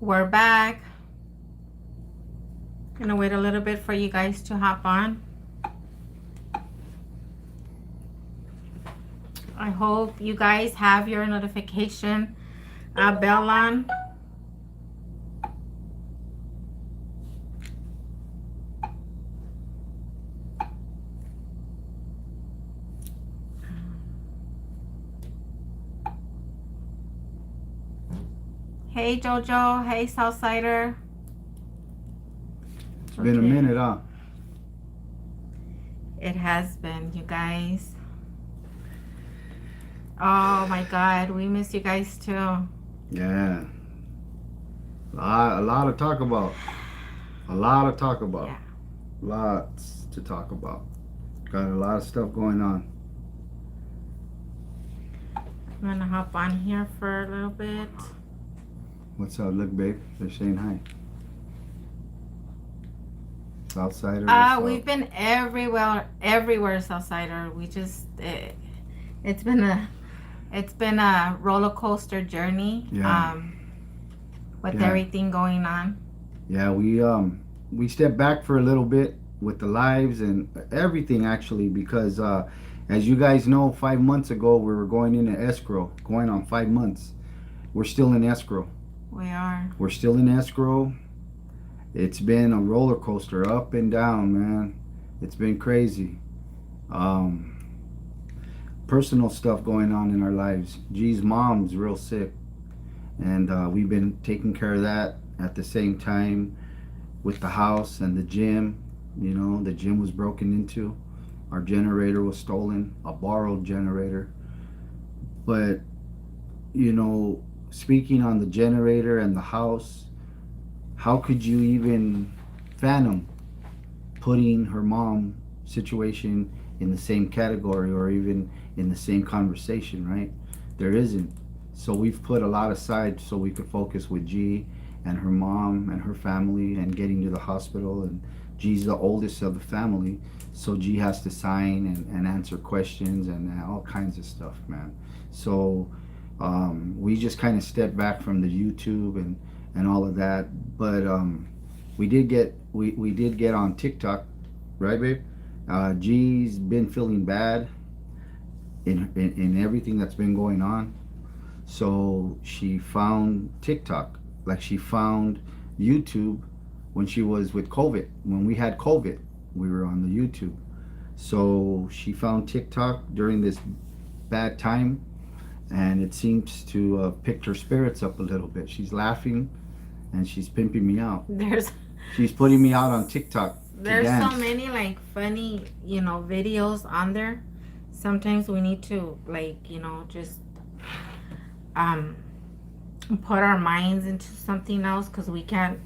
We're back. Gonna wait a little bit for you guys to hop on. I hope you guys have your notification bell on. Hey Jojo, hey Southsider. It's been a minute, huh? It has been, you guys. Oh my God, we miss you guys too. Yeah. A lot to talk about. A lot to talk about. Yeah. Lots to talk about. Got a lot of stuff going on. I'm gonna hop on here for a little bit. What's up? Look, babe. They're saying hi. Southsider. We've been everywhere, Southsider. We just it's been a roller coaster journey. Yeah. With Yeah. everything going on. Yeah, we stepped back for a little bit with the lives and everything actually because as you guys know, 5 months ago we were going into escrow, going on 5 months. We're still in escrow. We are. We're still in escrow. It's been a roller coaster, up and down, man. It's been crazy. Personal stuff going on in our lives. G's mom's real sick, and we've been taking care of that at the same time with the house and the gym. You know, the gym was broken into. Our generator was stolen, a borrowed generator. But, you know, speaking on the generator and the house, how could you even fathom putting her mom situation in the same category or even in the same conversation, right? There isn't. So we've put a lot aside so we could focus with G and her mom and her family and getting to the hospital. And G's the oldest of the family, so G has to sign and answer questions and all kinds of stuff, man. So we just kind of stepped back from the YouTube and all of that. But we did get on TikTok, right, babe? G's been feeling bad in everything that's been going on. So she found TikTok, like she found YouTube when she was with COVID. When we had COVID, we were on the YouTube. So she found TikTok during this bad time, and it seems to have picked her spirits up a little bit. She's laughing, and she's pimping me out. She's putting me out on TikTok. There's so many like funny, videos on there. Sometimes we need to just put our minds into something else because we can't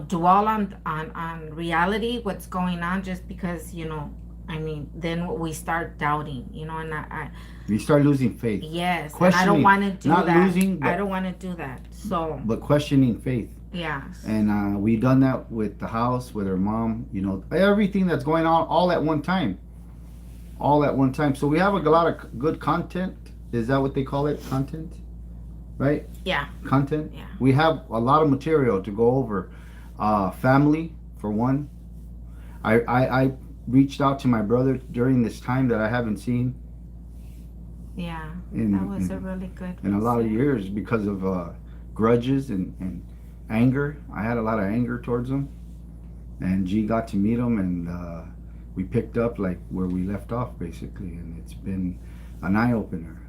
dwell on reality, what's going on, just because then we start doubting, and we start losing faith. Yes, and I don't want to do not that. Losing, I don't want to do that. So, but questioning faith. Yes. And we done that with the house, with her mom. Everything that's going on all at one time. So we have a lot of good content. Is that what they call it? Content, right? Yeah. Content. Yeah. We have a lot of material to go over. Family, for one. I reached out to my brother during this time that I haven't seen. Yeah. That was a really good. In a lot of years because of grudges and anger. I had a lot of anger towards him, and G got to meet him, and we picked up like where we left off basically, and it's been an eye-opener.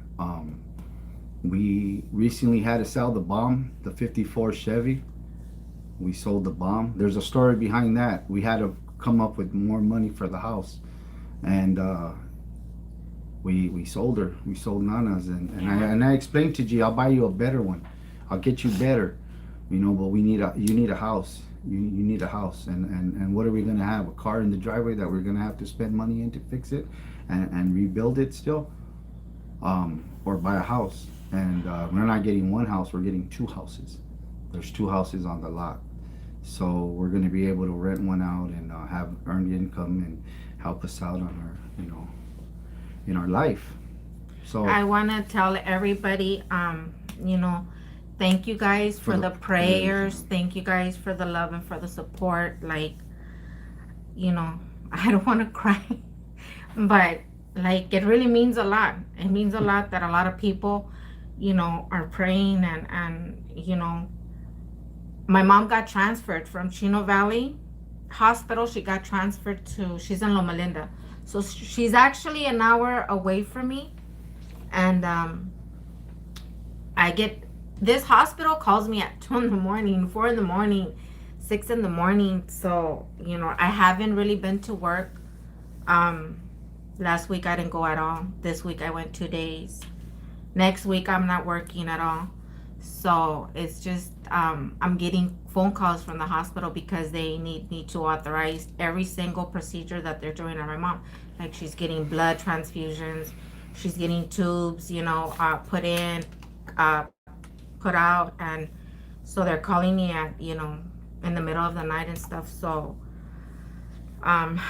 We recently had to sell the bomb, the 54 Chevy. We sold the bomb. There's a story behind that. We had to come up with more money for the house, and we sold her. We sold Nana's, and I explained to G, I'll buy you a better one. I'll get you better, but you need a house. You need a house, and what are we gonna have? A car in the driveway that we're gonna have to spend money in to fix it and rebuild it still, or buy a house? And we're not getting one house, we're getting two houses. There's two houses on the lot, so we're gonna be able to rent one out and have earned income and help us out on our in our life. So I want to tell everybody, you know, thank you guys for for the the prayers, prayers. Thank you guys for the love and for the support. Like, you know, I don't want to cry, but like, it really means a lot. It means a lot that a lot of people, are praying and my mom got transferred from Chino Valley Hospital. She got transferred to, she's in Loma Linda. So she's actually an hour away from me. And I get, this hospital calls me at 2 in the morning, 4 in the morning, 6 in the morning. So, I haven't really been to work. Um, Last week I didn't go at all. This week I went 2 days. Next week I'm not working at all. So it's just, I'm getting phone calls from the hospital because they need me to authorize every single procedure that they're doing on my mom. Like, she's getting blood transfusions, she's getting tubes, put in, uh, put out, and so they're calling me at, in the middle of the night and stuff. So, um,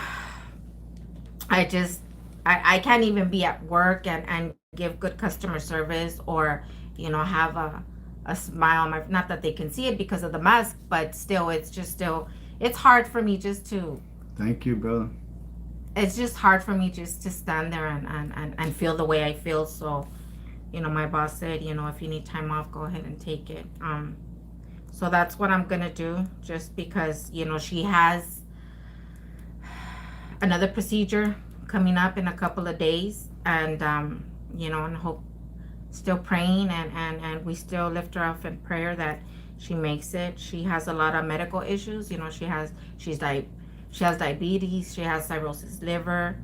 I just, I can't even be at work and give good customer service, or have a smile on my, not that they can see it because of the mask, but still, it's just still, it's hard for me just to, thank you, brother. it's just hard for me just to stand there and feel the way I feel. So, my boss said, if you need time off, go ahead and take it. So that's what I'm gonna do, just because, she has another procedure coming up in a couple of days, and and hope, still praying, and we still lift her up in prayer that she makes it. She has a lot of medical issues. She has diabetes, she has cirrhosis liver,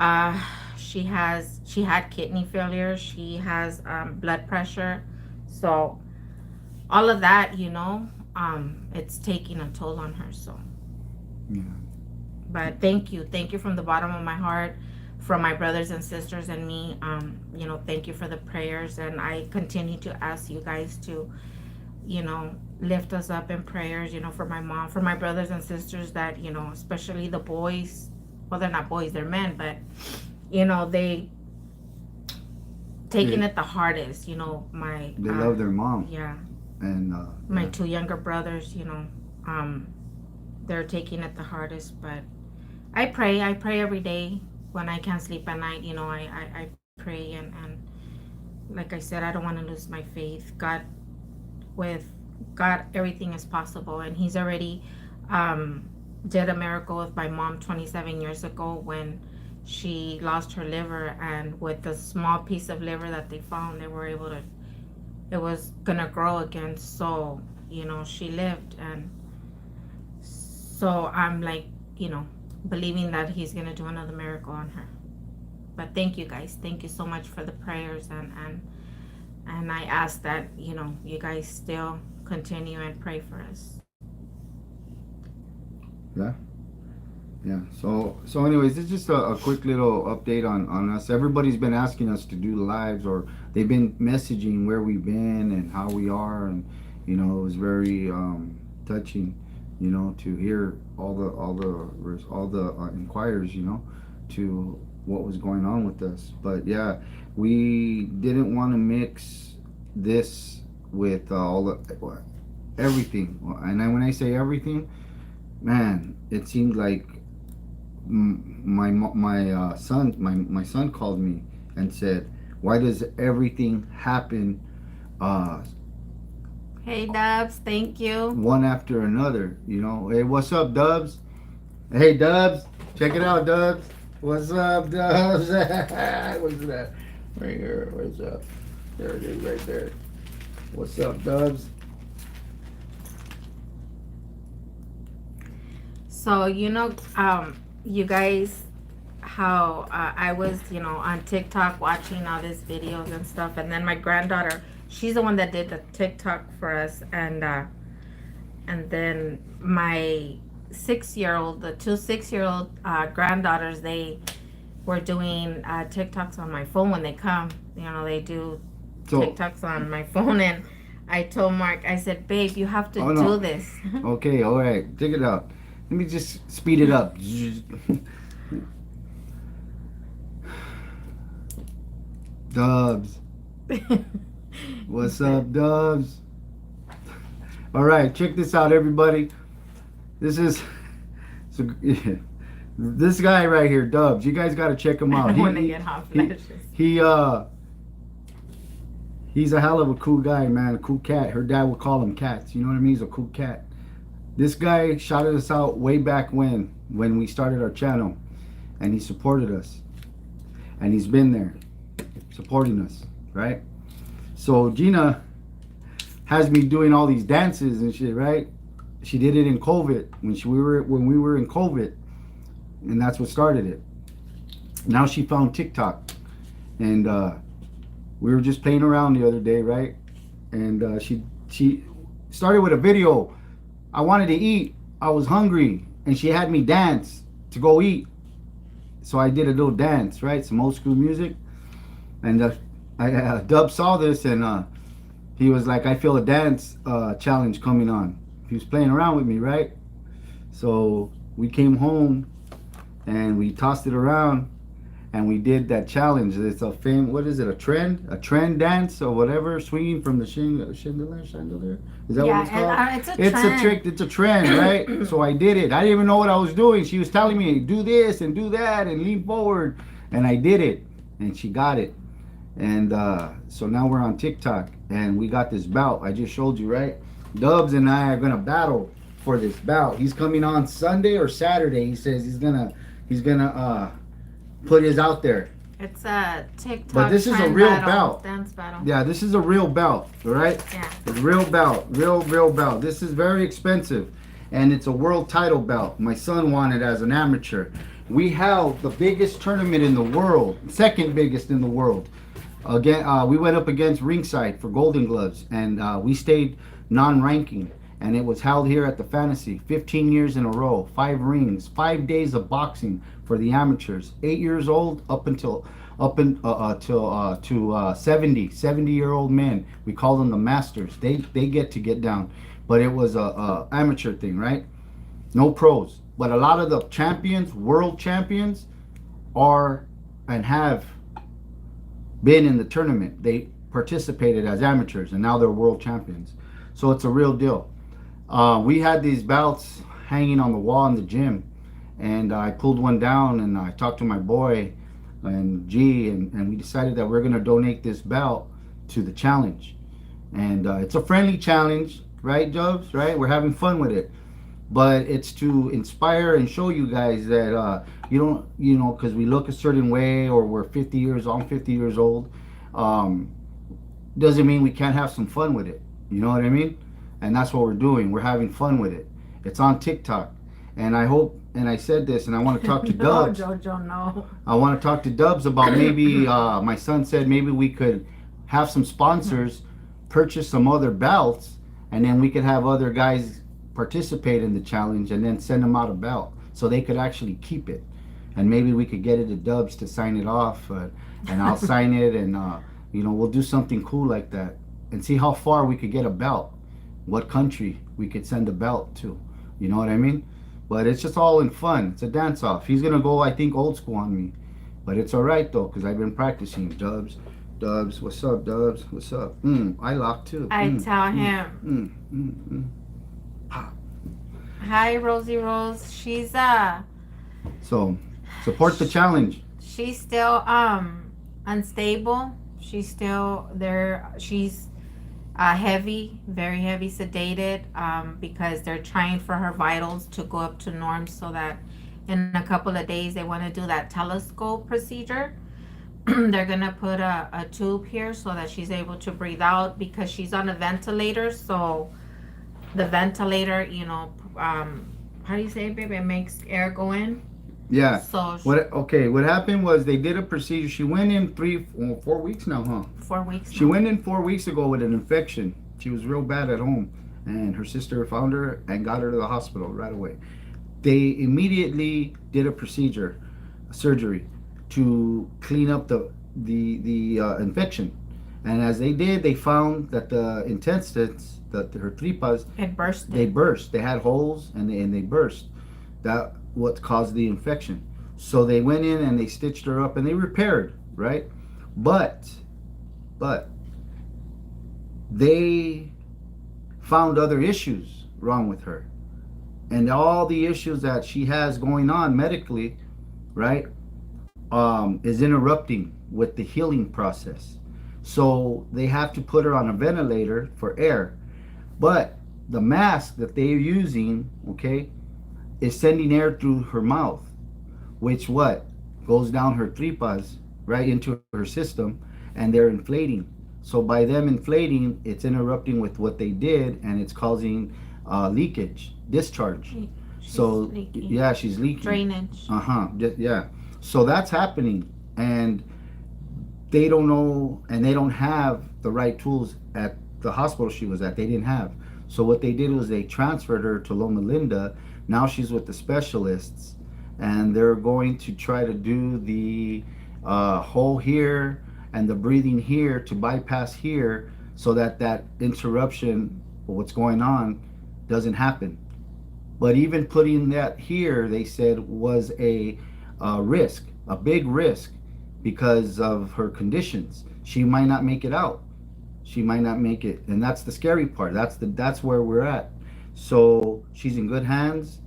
uh she had kidney failure, she has blood pressure. So all of that, it's taking a toll on her. So, Yeah. but thank you from the bottom of my heart, from my brothers and sisters and me. Thank you for the prayers, and I continue to ask you guys to, lift us up in prayers, for my mom, for my brothers and sisters that, especially the boys. Well, they're not boys, they're men, but they taking They, it the hardest. My they love their mom, yeah, and my yeah. two younger brothers, um, they're taking it the hardest. But I pray every day when I can't sleep at night. I pray, and like I said, I don't want to lose my faith. With God, everything is possible, and He's already um, did a miracle with my mom 27 years ago when she lost her liver, and with the small piece of liver that they found, they were able to. It was gonna grow again, so she lived, and so I'm like, believing that He's gonna do another miracle on her. But thank you guys, thank you so much for the prayers, and I ask that you guys still continue and pray for us. Yeah. Yeah. So anyways, it's just a quick little update on us. Everybody's been asking us to do lives, or they've been messaging where we've been and how we are, and it was very touching, to hear all the inquiries, to what was going on with us. But yeah, we didn't want to mix this with all the everything. And when I say everything, man, it seemed like my son called me and said, "Why does everything happen uh, Hey Dubs, thank you. one after another?" Hey, what's up, Dubs? Hey, Dubs, check it out, Dubs. What's up, Dubs? What's that? Right here. What's up? There it is, right there. What's up, Dubs? So you guys, how I was on TikTok watching all these videos and stuff, and then my granddaughter, she's the one that did the TikTok for us, and then my 6-year-old, the two 6-year-old granddaughters, they were doing TikToks on my phone when they come. They do So, TikToks on my phone, and I told Mark, I said, babe, you have to oh do no. this. Okay, all right, check it out. Let me just speed it up. Dubs. What's up, Dubs? All right, check this out, everybody. This is so, this guy right here, Dubs. You guys got to check him I out. want to get hot flashes. He he's a hell of a cool guy, man. A cool cat. Her dad would call him Cats. You know what I mean? He's a cool cat. This guy shouted us out way back when we started our channel, and he supported us, and he's been there supporting us, right? So Gina has me doing all these dances and shit, right? She did it in COVID when we were in COVID, and that's what started it. Now she found TikTok, and we were just playing around the other day, right? And she started with a video. I wanted to eat. I was hungry, and she had me dance to go eat. So I did a little dance, right? Some old school music, and Dub saw this, and he was like, "I feel a dance challenge coming on." He was playing around with me, right? So we came home, and we tossed it around, and we did that challenge. It's a what is it? A trend dance or whatever, swinging from the chandelier. Is that what it's called? It's a trend. A trick. It's a trend, right? So I did it. I didn't even know what I was doing. She was telling me, do this and do that and lean forward, and I did it, and she got it. And so now we're on TikTok, and we got this bout. I just showed you, right? Dubs and I are gonna battle for this bout. He's coming on Sunday or Saturday. He says he's gonna put his out there. It's a TikTok. But this is a real bout. Dance battle. Yeah, this is a real bout, all right? Yeah. It's a real bout, real bout. This is very expensive, and it's a world title bout. My son won it as an amateur. We held the biggest tournament in the world, second biggest in the world. Again, we went up against Ringside for Golden Gloves, and we stayed non-ranking, and it was held here at the Fantasy 15 years in a row, 5 rings, 5 days of boxing for the amateurs, 8 years old to 70-year-old men. We call them the masters. They get down, but it was a amateur thing, right? No pros, but a lot of the champions, world champions, are and have been in the tournament. They participated as amateurs, and now they're world champions. So it's a real deal. We had these belts hanging on the wall in the gym, and I pulled one down, and I talked to my boy and G, and we decided that we're going to donate this belt to the challenge. And it's a friendly challenge, right, Jobs? Right? We're having fun with it, but it's to inspire and show you guys that you don't, you know, because we look a certain way, or we're 50 years old, doesn't mean we can't have some fun with it. You know what I mean? And that's what we're doing. We're having fun with it. It's on TikTok, and I hope, and I said this, and I want to talk to Dubs. No, Jojo, no. I want to talk to Dubs about maybe, my son said maybe we could have some sponsors purchase some other belts, and then we could have other guys participate in the challenge, and then send them out a belt so they could actually keep it. And maybe we could get it to Dubs to sign it off, and I'll sign it, and you know, we'll do something cool like that, and see how far we could get a belt, what country we could send a belt to. You know what I mean? But it's just all in fun. It's a dance off. He's gonna go, I think, old school on me, but it's all right though, because I've been practicing. Dubs, what's up, Dubs? What's up? I lock too. I tell him. Hi, Rosie Rose. She's So support the challenge. she's still unstable. She's still there. She's heavy, very heavy, sedated, because they're trying for her vitals to go up to norms, so that in a couple of days they want to do that telescope procedure. They're gonna put a tube here so that she's able to breathe out, because she's on a ventilator. So the ventilator, you know, how do you say it, baby? It makes air go in. Yeah. So what happened was they did a procedure. She went in 4 weeks now, huh? 4 weeks. She went in 4 weeks ago with an infection. She was real bad at home, and her sister found her and got her to the hospital right away. They immediately did a procedure, a surgery, to clean up the infection. And as they did, they found that the intestines, that her tripas, It burst. they burst. They had holes, and they burst. That what caused the infection. So they went in and they stitched her up and they repaired, right? But But they found other issues wrong with her. And all the issues that she has going on medically, right, is interrupting with the healing process. So they have to put her on a ventilator for air. But the mask that they're using, okay, is sending air through her mouth, which what goes down her tripas right into her system, and they're inflating. So by them inflating, it's interrupting with what they did, and it's causing leakage, discharge. She's So leaking. yeah, she's leaking. Drainage. Uh-huh. Yeah. So that's happening, and they don't know, and they don't have the right tools at the hospital she was at. They didn't have. So what they did was they transferred her to Loma Linda. Now she's with the specialists, and they're going to try to do the hole here and the breathing here to bypass here, so that that interruption, what's going on, doesn't happen. But even putting that here, they said, was a risk, a big risk, because of her conditions. She might not make it out. She might not make it, and that's the scary part. That's where we're at. So she's in good hands.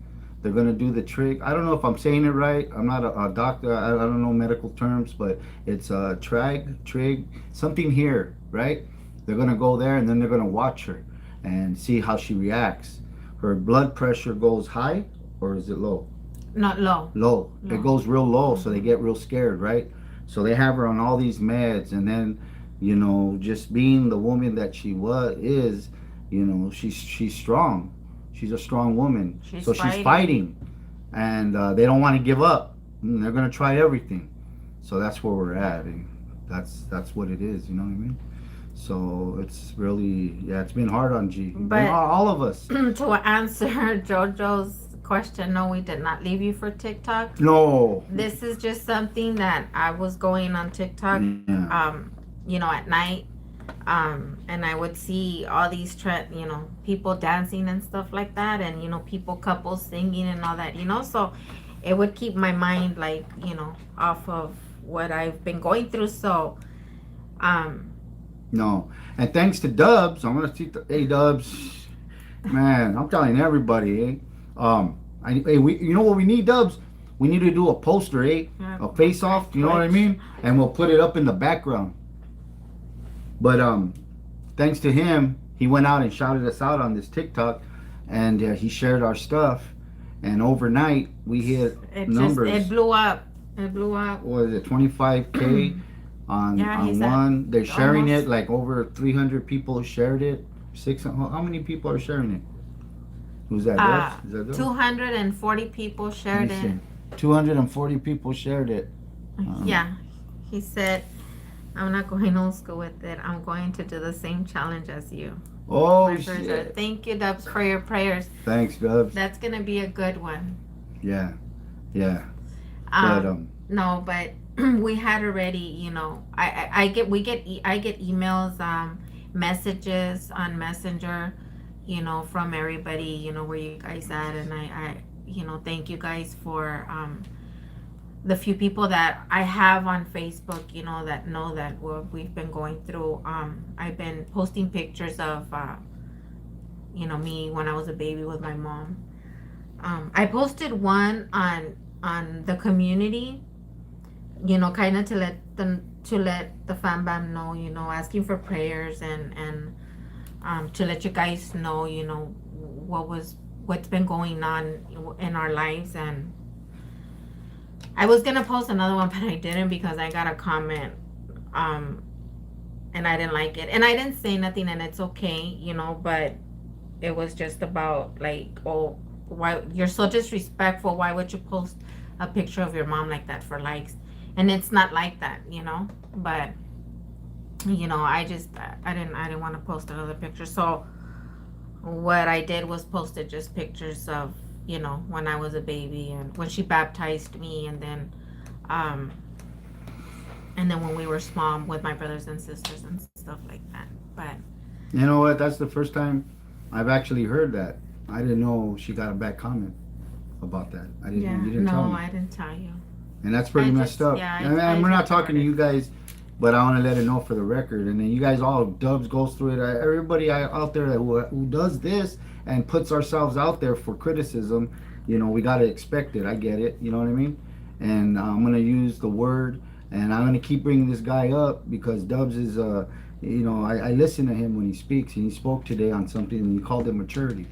They're gonna do the trick. I don't know if I'm saying it right. I'm not a doctor. I don't know medical terms, but it's a trig, something here, right? They're gonna go there, and then they're gonna watch her and see how she reacts. Her blood pressure goes high, or is it low? Not low. Low. No. It goes real low, so they get real scared, right? So they have her on all these meds, and then, just being the woman that she is, she's strong. She's a strong woman. She's so she's fighting, and they don't want to give up. They're gonna try everything. So that's where we're at, and that's what it is. You know what I mean? So it's really, it's been hard on G. But all of us. To answer JoJo's question, no, we did not leave you for TikTok. No. This is just something that I was going on TikTok, at night, and I would see all these people dancing and stuff like that, and couples singing and all that, so it would keep my mind off of what I've been going through. So, no, and thanks to Dubs, I'm gonna see. Hey, Dubs, man, I'm telling everybody, you know what we need, Dubs? We need to do a poster, a face off. You know what I mean? And we'll put it up in the background. But thanks to him, he went out and shouted us out on this TikTok, and he shared our stuff. And overnight, we hit numbers. It blew up. What was it, 25K on one? They're sharing it, like over 300 people shared it. How many people are sharing it? Who's that? Is that 240 people shared it. 240 people shared it. He said, I'm not going old school with it. I'm going to do the same challenge as you. Oh, shit. Thank you, Dubs, for your prayers. Thanks, Dubs. That's going to be a good one. Yeah. No, but we had already, I get emails, messages on Messenger, from everybody, where you guys at, and I thank you guys for the few people that I have on Facebook, that know that what we've been going through. I've been posting pictures of me when I was a baby with my mom. I posted one on the community, kind of to let the Fambam know, asking for prayers and to let you guys know, what's been going on in our lives. And I was gonna post another one, but I didn't because I got a comment, and I didn't like it, and I didn't say nothing, and it's okay, but it was just about why you're so disrespectful. Why would you post a picture of your mom like that for likes? And it's not like that, but I didn't want to post another picture. So what I did was posted just pictures of when I was a baby, and when she baptized me, and then when we were small with my brothers and sisters and stuff like that. But you know what? That's the first time I've actually heard that. I didn't know she got a bad comment about that. I didn't. You didn't tell me. No, I didn't tell you. And that's pretty messed up. Yeah, and we're not talking to you guys. but I want to let it know for the record. And then you guys all Dubs goes through it. Everybody out there who does this and puts ourselves out there for criticism, we got to expect it. I get it. You know what I mean? And I'm gonna use the word, and I'm gonna keep bringing this guy up because Dubs is I listen to him when he speaks, and he spoke today on something, and he called it maturity.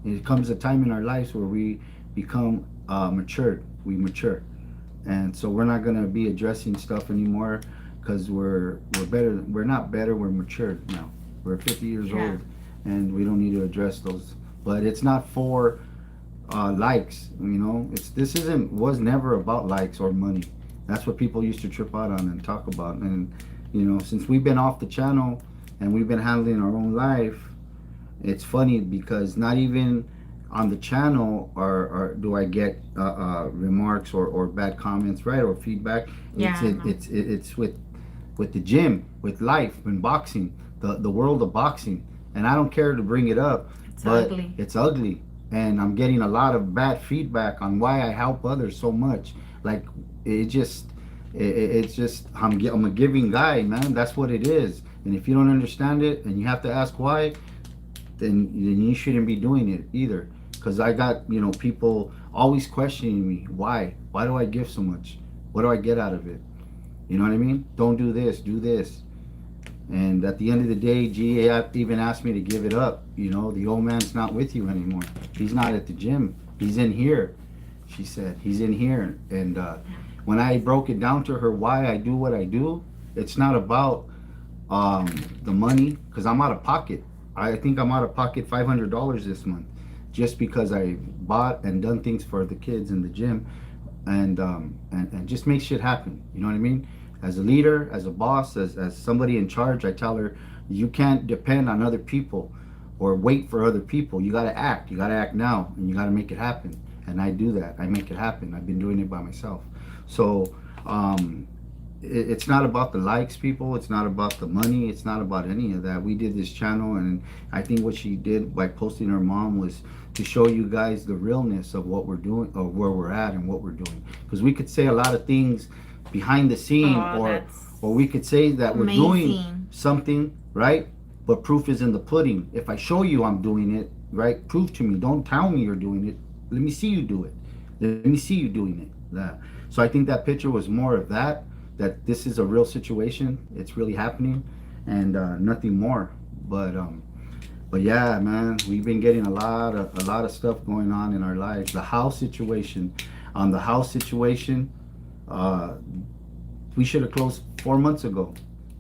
And it comes a time in our lives where we become matured. We mature, and so we're not gonna be addressing stuff anymore because we're better. We're not better. We're matured now. We're 50 years old, and we don't need to address those. But it's not for likes. This isn't was never about likes or money. That's what people used to trip out on and talk about. And since we've been off the channel and we've been handling our own life, it's funny because not even on the channel or do I get remarks or bad comments, right, or feedback. It's with the gym, with life, and boxing, the world of boxing. And I don't care to bring it up, but it's ugly. And I'm getting a lot of bad feedback on why I help others so much. Like it's just I'm a giving guy, man. That's what it is. And if you don't understand it and you have to ask why, then you shouldn't be doing it either. Because I got people always questioning me. Why do I give so much? What do I get out of it? You know what I mean? Don't do this, do this. And at the end of the day, G even asked me to give it up. The old man's not with you anymore. He's not at the gym. He's in here. She said, he's in here. And when I broke it down to her why I do what I do, it's not about the money, because I'm out of pocket. I think I'm out of pocket $500 this month just because I bought and done things for the kids in the gym and just make shit happen. You know what I mean? As a leader, as a boss, as somebody in charge, I tell her, you can't depend on other people or wait for other people. You got to act. You got to act now, and you got to make it happen. And I do that. I make it happen. I've been doing it by myself. So it's not about the likes, people. It's not about the money. It's not about any of that. We did this channel, and I think what she did by posting her mom was to show you guys the realness of what we're doing, or where we're at and what we're doing. Because we could say a lot of things behind the scene, or we could say that we're doing something, right? But proof is in the pudding. If I show you I'm doing it, right? Prove to me. Don't tell me you're doing it. Let me see you do it. Let me see you doing it. So I think that picture was more of that this is a real situation. It's really happening, and nothing more. But yeah, man, we've been getting a lot of stuff going on in our lives. The house situation, we should have closed 4 months ago.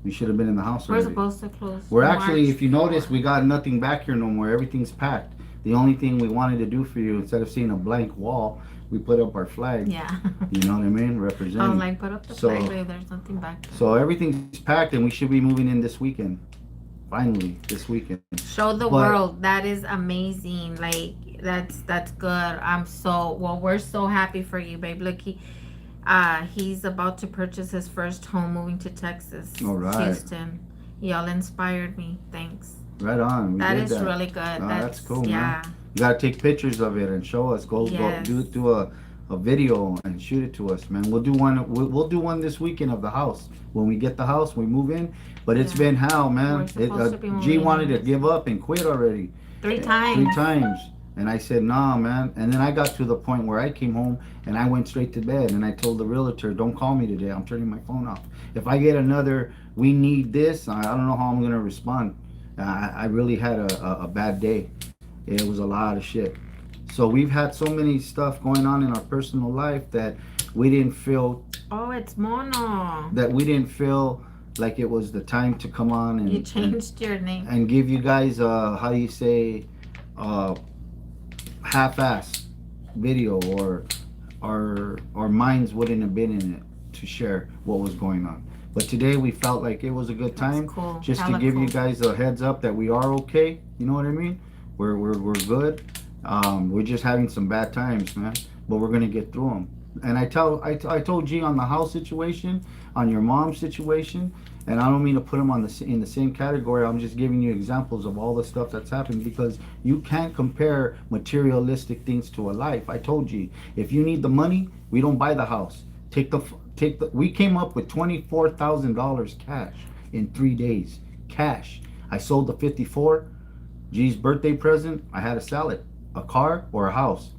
We should have been in the house already. We're supposed to close. We're actually, if you notice, we got nothing back here no more. Everything's packed. The only thing we wanted to do for you, instead of seeing a blank wall, we put up our flag. Yeah. You know what I mean? Representing. I was like, put up the flag, but there's nothing back there. So everything's packed, and we should be moving in this weekend. Finally, this weekend. Show the world. That is amazing. Like, that's good. We're so happy for you, babe. Look, he's about to purchase his first home, moving to Texas. All right. Houston. Y'all inspired me. Thanks. Right on. That is really good. That's cool, yeah. man. You gotta take pictures of it and show us. Go do a video and shoot it to us, man. We'll do one. We'll do one this weekend of the house. When we get the house, we move in. But it's been hell, man. G wanted to give up and quit already. 3 times. 3 times. And I said, nah, man. And then I got to the point where I came home and I went straight to bed. And I told the realtor, don't call me today. I'm turning my phone off. If I get another, we need this, I don't know how I'm going to respond. I really had a bad day. It was a lot of shit. So we've had so many stuff going on in our personal life that we didn't feel. Oh, it's Mono. That we didn't feel like it was the time to come on and. You changed your name. And give you guys how do you say, half-ass video, or our minds wouldn't have been in it to share what was going on. But today we felt like it was a good time, just to give you guys a heads up that we are okay. You know what I mean? We're good. We're just having some bad times, man. But we're gonna get through them. And I told G on the house situation, on your mom's situation, and I don't mean to put them in the same category. I'm just giving you examples of all the stuff that's happened, because you can't compare materialistic things to a life. I told you, if you need the money, we don't buy the house. We came up with $24,000 cash in 3 days. Cash. I sold the 54. G's birthday present. I had a salad, a car, or a house,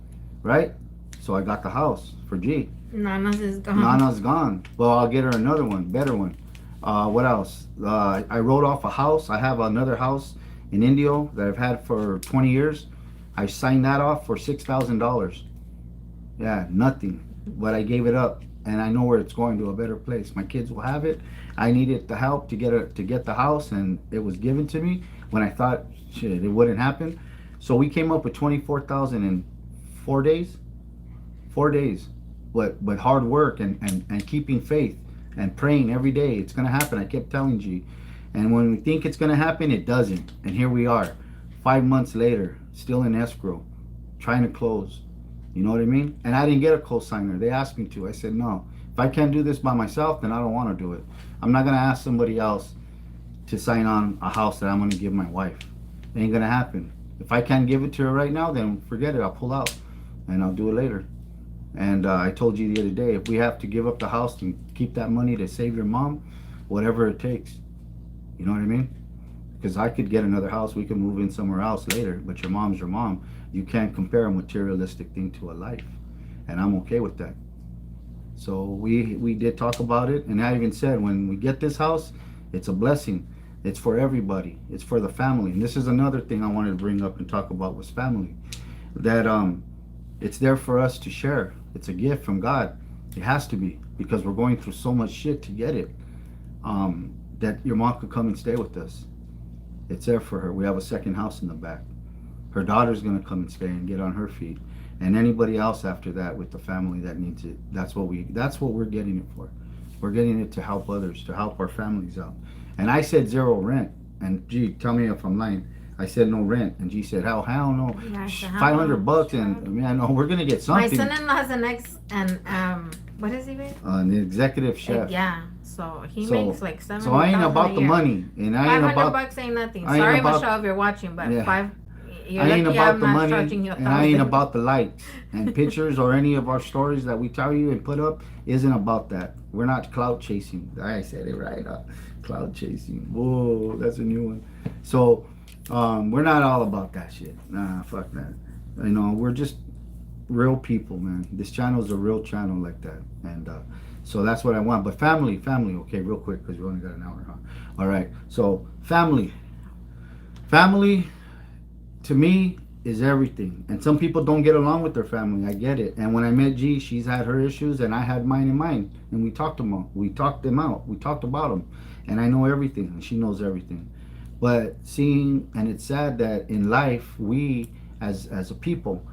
right? So I got the house for G. Nana's is gone. Nana's gone. Well, I'll get her another one, better one. What else? I wrote off a house. I have another house in Indio that I've had for 20 years. I signed that off for $6,000. Yeah, nothing. But I gave it up, and I know where it's going, to a better place. My kids will have it. I needed the help to get the house, and it was given to me when I thought shit it wouldn't happen. So we came up with 24,000 in 4 days. 4 days, but hard work and keeping faith and praying every day. It's gonna happen. I kept telling G, and when we think it's gonna happen, it doesn't. And here we are, 5 months later, still in escrow, trying to close. You know what I mean? And I didn't get a co-signer. They asked me to. I said no. If I can't do this by myself, then I don't want to do it. I'm not gonna ask somebody else to sign on a house that I'm gonna give my wife. It ain't gonna happen. If I can't give it to her right now, then forget it. I'll pull out, and I'll do it later. And I told you the other day, if we have to give up the house and keep that money to save your mom, whatever it takes. You know what I mean? Because I could get another house, we can move in somewhere else later, but your mom's your mom. You can't compare a materialistic thing to a life. And I'm okay with that. So we did talk about it, and I even said, when we get this house, it's a blessing. It's for everybody. It's for the family. And this is another thing I wanted to bring up and talk about, was family. That it's there for us to share. It's a gift from God. It has to be, because we're going through so much shit to get it. That your mom could come and stay with us. It's there for her. We have a second house in the back. Her daughter's gonna come and stay and get on her feet. And anybody else after that with the family that needs it. That's what we're getting it for. We're getting it to help others, to help our families out. And I said zero rent. And G, tell me if I'm lying. I said no rent, and G said, hell no, Yeah, $500, and I mean, I know we're gonna get My something. son-in-law has what is he with? An executive chef. Yeah, so he makes like $7,000. So I ain't about the money, and I ain't about $500 ain't nothing. I ain't Sorry, about- Michelle, if you're watching, but Yeah. you're I ain't lucky about I'm the not money, charging you and I ain't 1,000. about the likes and pictures or any of our stories that we tell you and put up. Isn't about that. We're not cloud chasing. I said it right. Cloud chasing. Whoa, that's a new one. So we're not all about that shit. Nah, fuck that. You know, we're just real people, man. This channel is a real channel like that, and so that's what I want. But family. Okay, real quick, because we only got an hour, huh? All right. So family. To me, is everything. And some people don't get along with their family. I get it. And when I met G, she's had her issues, and I had mine in mine. And we talked them out. We talked about them. And I know everything, and she knows everything. But and it's sad that in life, we as a people,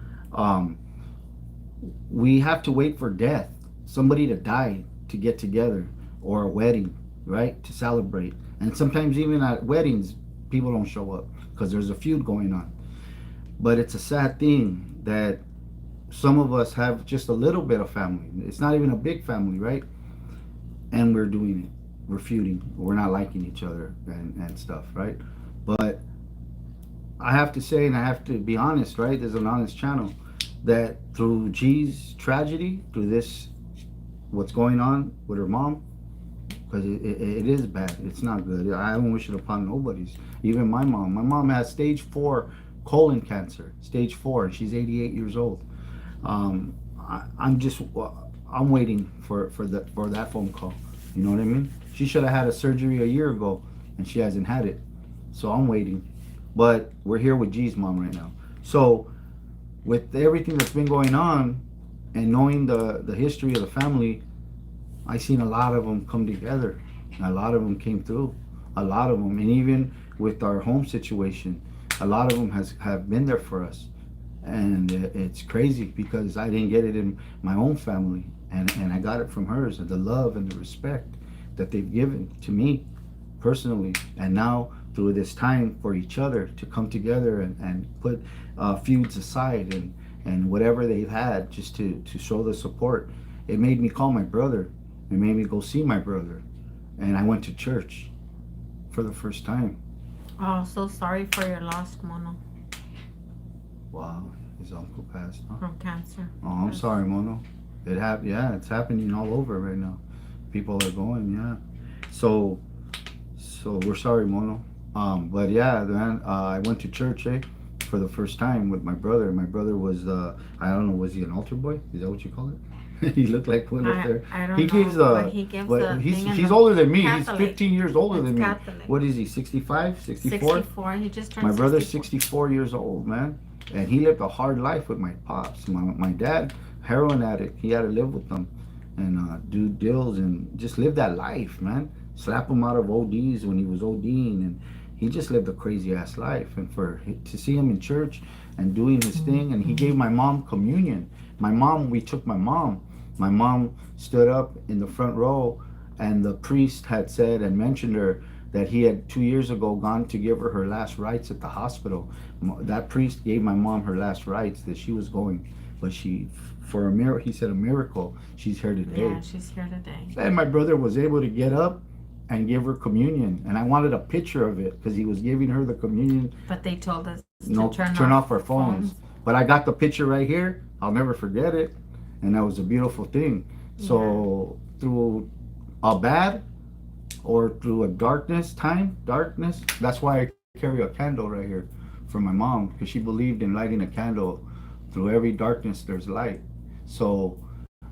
we have to wait for death, somebody to die, to get together, or a wedding, right, to celebrate. And sometimes even at weddings, people don't show up because there's a feud going on. But it's a sad thing that some of us have just a little bit of family. It's not even a big family, right? And we're doing it. We're feuding. We're not liking each other and stuff, right? But I have to say, and I have to be honest, right? There's an honest channel that through G's tragedy, through this, what's going on with her mom, because it is bad. It's not good. I don't wish it upon nobody's. Even my mom. My mom has stage 4 colon cancer, stage 4, and she's 88 years old. I'm waiting for that phone call. You know what I mean? She should have had a surgery a year ago, and she hasn't had it. So I'm waiting. But we're here with G's mom right now. So with everything that's been going on, and knowing the history of the family, I seen a lot of them come together. A lot of them came through. A lot of them, and even with our home situation, a lot of them have been there for us. And it's crazy because I didn't get it in my own family, and I got it from hers, and the love and the respect that they've given to me personally. And now through this time for each other to come together and put feuds aside and whatever they've had, just to show the support. It made me call my brother. It made me go see my brother. And I went to church for the first time. Oh, so sorry for your loss, Mono. Wow, his uncle passed, huh? From cancer. Oh, I'm sorry, Mono. It happened. Yeah, it's happening all over right now. People are going, yeah. So, so we're sorry, Mono. But yeah, man, I went to church, for the first time with my brother. My brother was, I don't know, was he an altar boy? Is that what you call it? He looked like one up there. I He don't gives, know, but he gives but the thing in he's the older than me. He's Catholic. 15 years older It's than me. Catholic. What is he? 65, 64? 64. He just turned My brother's 64. 64 years old, man, and he lived a hard life with my pops. My dad, heroin addict. He had to live with them and do deals and just live that life, man. Slap him out of ODs when he was ODing, and he just lived a crazy ass life. And to see him in church and doing his thing, and he gave my mom communion. We took my mom. My mom stood up in the front row, and the priest had said and mentioned her that he had 2 years ago gone to give her last rites at the hospital. That priest gave my mom her last rites that she was going, but for a miracle, he said a miracle, she's here today. Yeah, she's here today. And my brother was able to get up and give her communion, and I wanted a picture of it because he was giving her the communion. But they told us No, to turn off our phones. But I got the picture right here. I'll never forget it, and that was a beautiful thing. So through a bad or through a darkness, that's why I carry a candle right here for my mom, because she believed in lighting a candle. Through every darkness there's light. So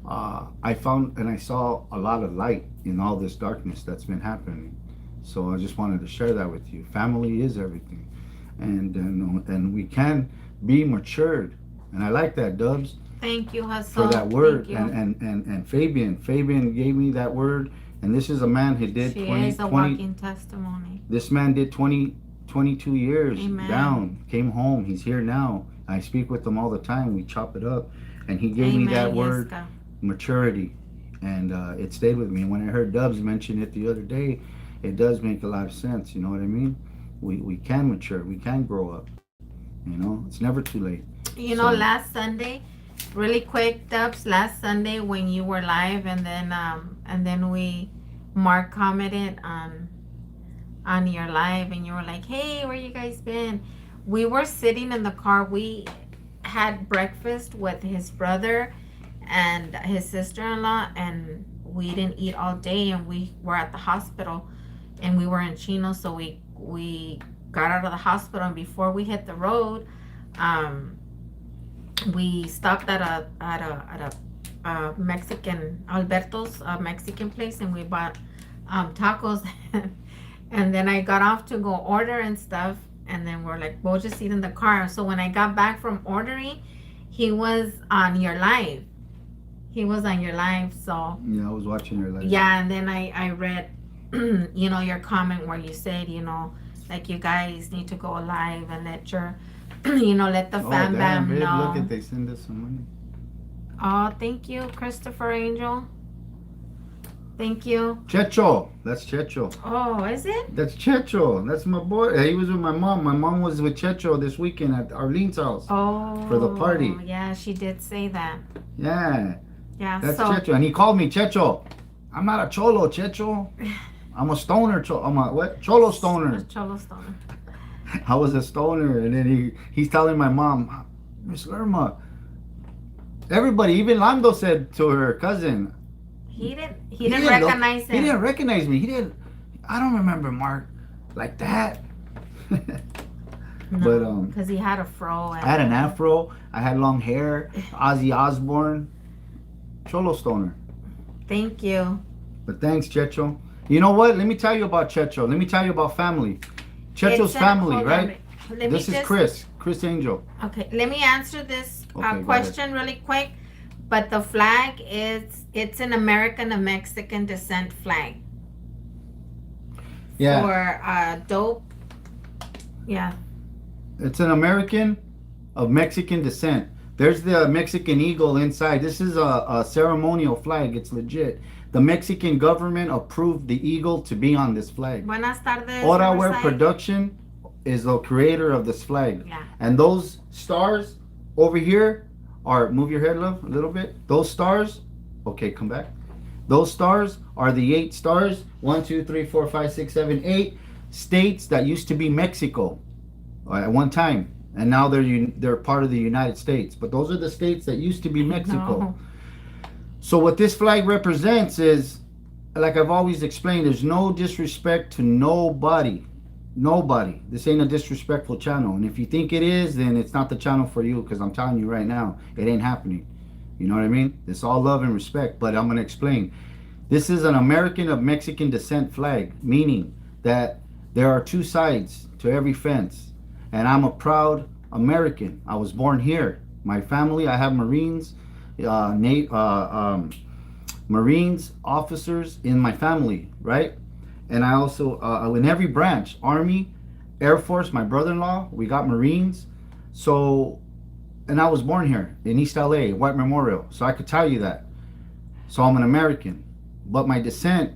I found and I saw a lot of light in all this darkness that's been happening. So I just wanted to share that with you. Family is everything, and we can be matured, and I like that, Dubs. Thank you, Hassan. For that word. Thank you. And Fabian gave me that word, and this is a man who did She 20, is a 20 walking testimony. this man did 22 years. Amen. Down, came home, he's here now. I speak with him all the time, we chop it up, and he gave me that word, Yeska. maturity, and it stayed with me. When I heard Dubs mention it the other day, it does make a lot of sense. You know what I mean? We can mature, we can grow up. It's never too late. Last Sunday, really quick, Dubs, last Sunday when you were live, and then Mark commented on your live, and you were like, hey, where you guys been? We were sitting in the car. We had breakfast with his brother and his sister-in-law, and we didn't eat all day, and we were at the hospital, and we were in Chino. So we got out of the hospital, and before we hit the road, we stopped at a Mexican, Alberto's Mexican place, and we bought tacos. And then I got off to go order and stuff, and then we're like, we'll just eat in the car. So when I got back from ordering, he was on your live. So Yeah, I was watching your live. yeah, and then I read your comment where you said, like, you guys need to go live and let your let the Fambam know. Look, they send us some money. Oh, thank you, Christopher Angel. Thank you. Checho, that's Checho. Oh, is it? That's Checho. That's my boy. He was with my mom. My mom was with Checho this weekend at Arlene's house. Oh. For the party. Yeah, she did say that. Yeah. Yeah. That's so, Checho. And he called me Checho. I'm not a cholo, Checho. I'm a stoner. I'm a what? Cholo stoner. Cholo stoner. I was a stoner. And then he's telling my mom, Miss Lerma, everybody, even Lando said to her cousin, He didn't recognize him. He didn't recognize me. I don't remember Mark like that. No, but because he had a fro. I had an afro. I had long hair. Ozzy Osbourne. Cholo stoner. Thank you. But thanks, Checho. You know what? Let me tell you about Checho. Let me tell you about family. Checho's family, right? This is Chris Angel. Okay, let me answer this Okay, question really quick. But the flag it's an American and Mexican descent flag. Yeah. For dope. Yeah. It's an American of Mexican descent. There's the Mexican eagle inside. This is a ceremonial flag. It's legit. The Mexican government approved the eagle to be on this flag. Buenas tardes. Oraware Production is the creator of this flag. Yeah. And those stars over here are, move your head, love, a little bit. Those stars, okay, come back. Those stars are the 8 stars, 1, 2, 3, 4, 5, 6, 7, 8 states that used to be Mexico at one time. And now they're part of the United States. But those are the states that used to be Mexico. No. So what this flag represents is like I've always explained, there's no disrespect to nobody. Nobody. This ain't a disrespectful channel. And if you think it is, then it's not the channel for you, because I'm telling you right now, it ain't happening. You know what I mean? It's all love and respect, but I'm going to explain. This is an American of Mexican descent flag, meaning that there are two sides to every fence. And I'm a proud American. I was born here. My family, I have Marines, Marines officers in my family, right? And I also, in every branch, Army, Air Force, my brother-in-law, we got Marines. So, and I was born here in East LA, White Memorial. So I could tell you that. So I'm an American. But my descent,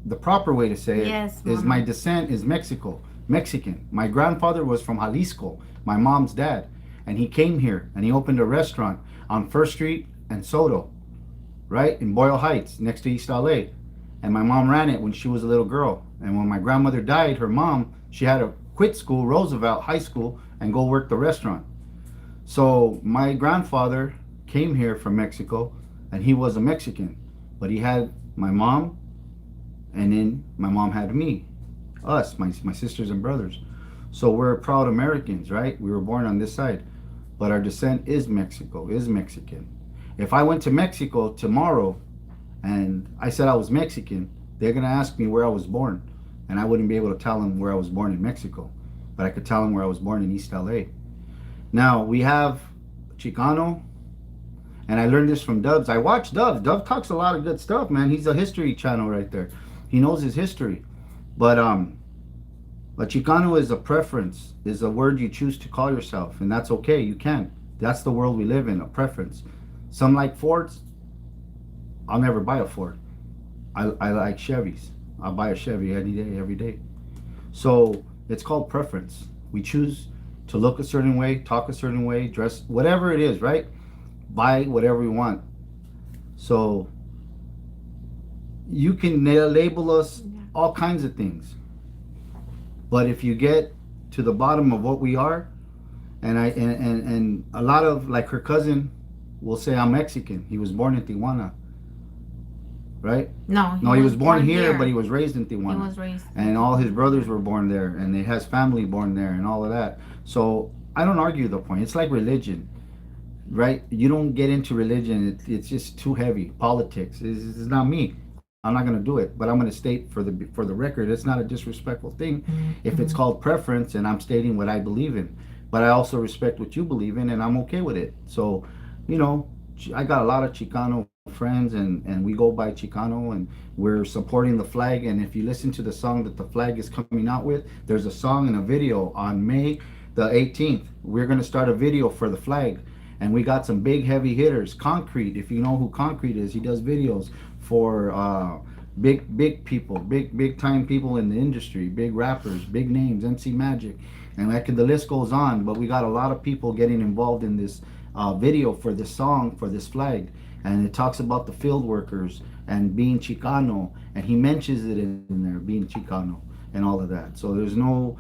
the proper way to say it, Yes, is my descent is Mexican. My grandfather was from Jalisco, my mom's dad. And he came here and he opened a restaurant on First Street and Soto, right? In Boyle Heights, next to East LA. And my mom ran it when she was a little girl. And when my grandmother died, her mom, she had to quit school, Roosevelt High School, and go work the restaurant. So my grandfather came here from Mexico, and he was a Mexican. But he had my mom, and then my mom had me, us, my sisters and brothers. So we're proud Americans, right? We were born on this side. But our descent is Mexico, is Mexican. If I went to Mexico tomorrow and I said I was Mexican, they're going to ask me where I was born. And I wouldn't be able to tell them where I was born in Mexico. But I could tell them where I was born in East LA. Now, we have Chicano. And I learned this from Dubs. I watch Dubs. Dub talks a lot of good stuff, man. He's a history channel right there. He knows his history. But Chicano is a preference, is a word you choose to call yourself. And that's okay. You can. That's the world we live in, a preference. Some like Fords. I'll never buy a Ford. I like Chevys. I'll buy a Chevy any day, every day. So it's called preference. We choose to look a certain way, talk a certain way, dress, whatever it is, right? Buy whatever we want. So you can label us all kinds of things. But if you get to the bottom of what we are, and a lot of, like, her cousin will say I'm Mexican. He was born in Tijuana. Right? No, he was born here, but he was raised in Tijuana. He was raised. And all his brothers were born there, and he has family born there, and all of that. So I don't argue the point. It's like religion, right? You don't get into religion. It's just too heavy. Politics is not me. I'm not going to do it, but I'm going to state for the record, it's not a disrespectful thing if it's called preference, and I'm stating what I believe in. But I also respect what you believe in, and I'm okay with it. So, I got a lot of Chicano friends, and we go by Chicano, and we're supporting the flag. And if you listen to the song that the flag is coming out with, there's a song and a video on May the 18th. We're going to start a video for the flag, and we got some big heavy hitters. Concrete, if you know who Concrete is, he does videos for big people, big time people in the industry, big rappers, big names, MC Magic, and the list goes on. But we got a lot of people getting involved in this video for this song, for this flag. And it talks about the field workers and being Chicano, and he mentions it in there, being Chicano and all of that. So there's no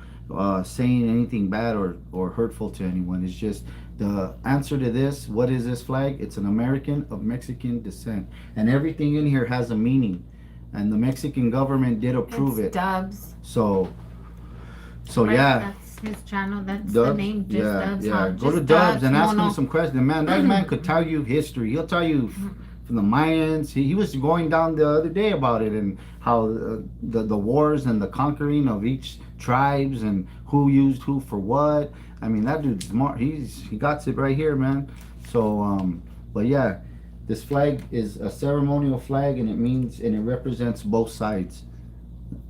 saying anything bad or hurtful to anyone. It's just the answer to this. What is this flag? It's an American of Mexican descent, and everything in here has a meaning, and the Mexican government did approve it. Dubs. So right, yeah. That's his channel. That's Dubs? the name. Just Dubs. Yeah. Go just to Dubs and ask him no. some questions. Man, that man could tell you history. He'll tell you from the Mayans. He was going down the other day about it, and how the wars and the conquering of each tribes and who used who for what. I mean, that dude's smart. He got it right here, man. So but yeah, this flag is a ceremonial flag, and it represents both sides.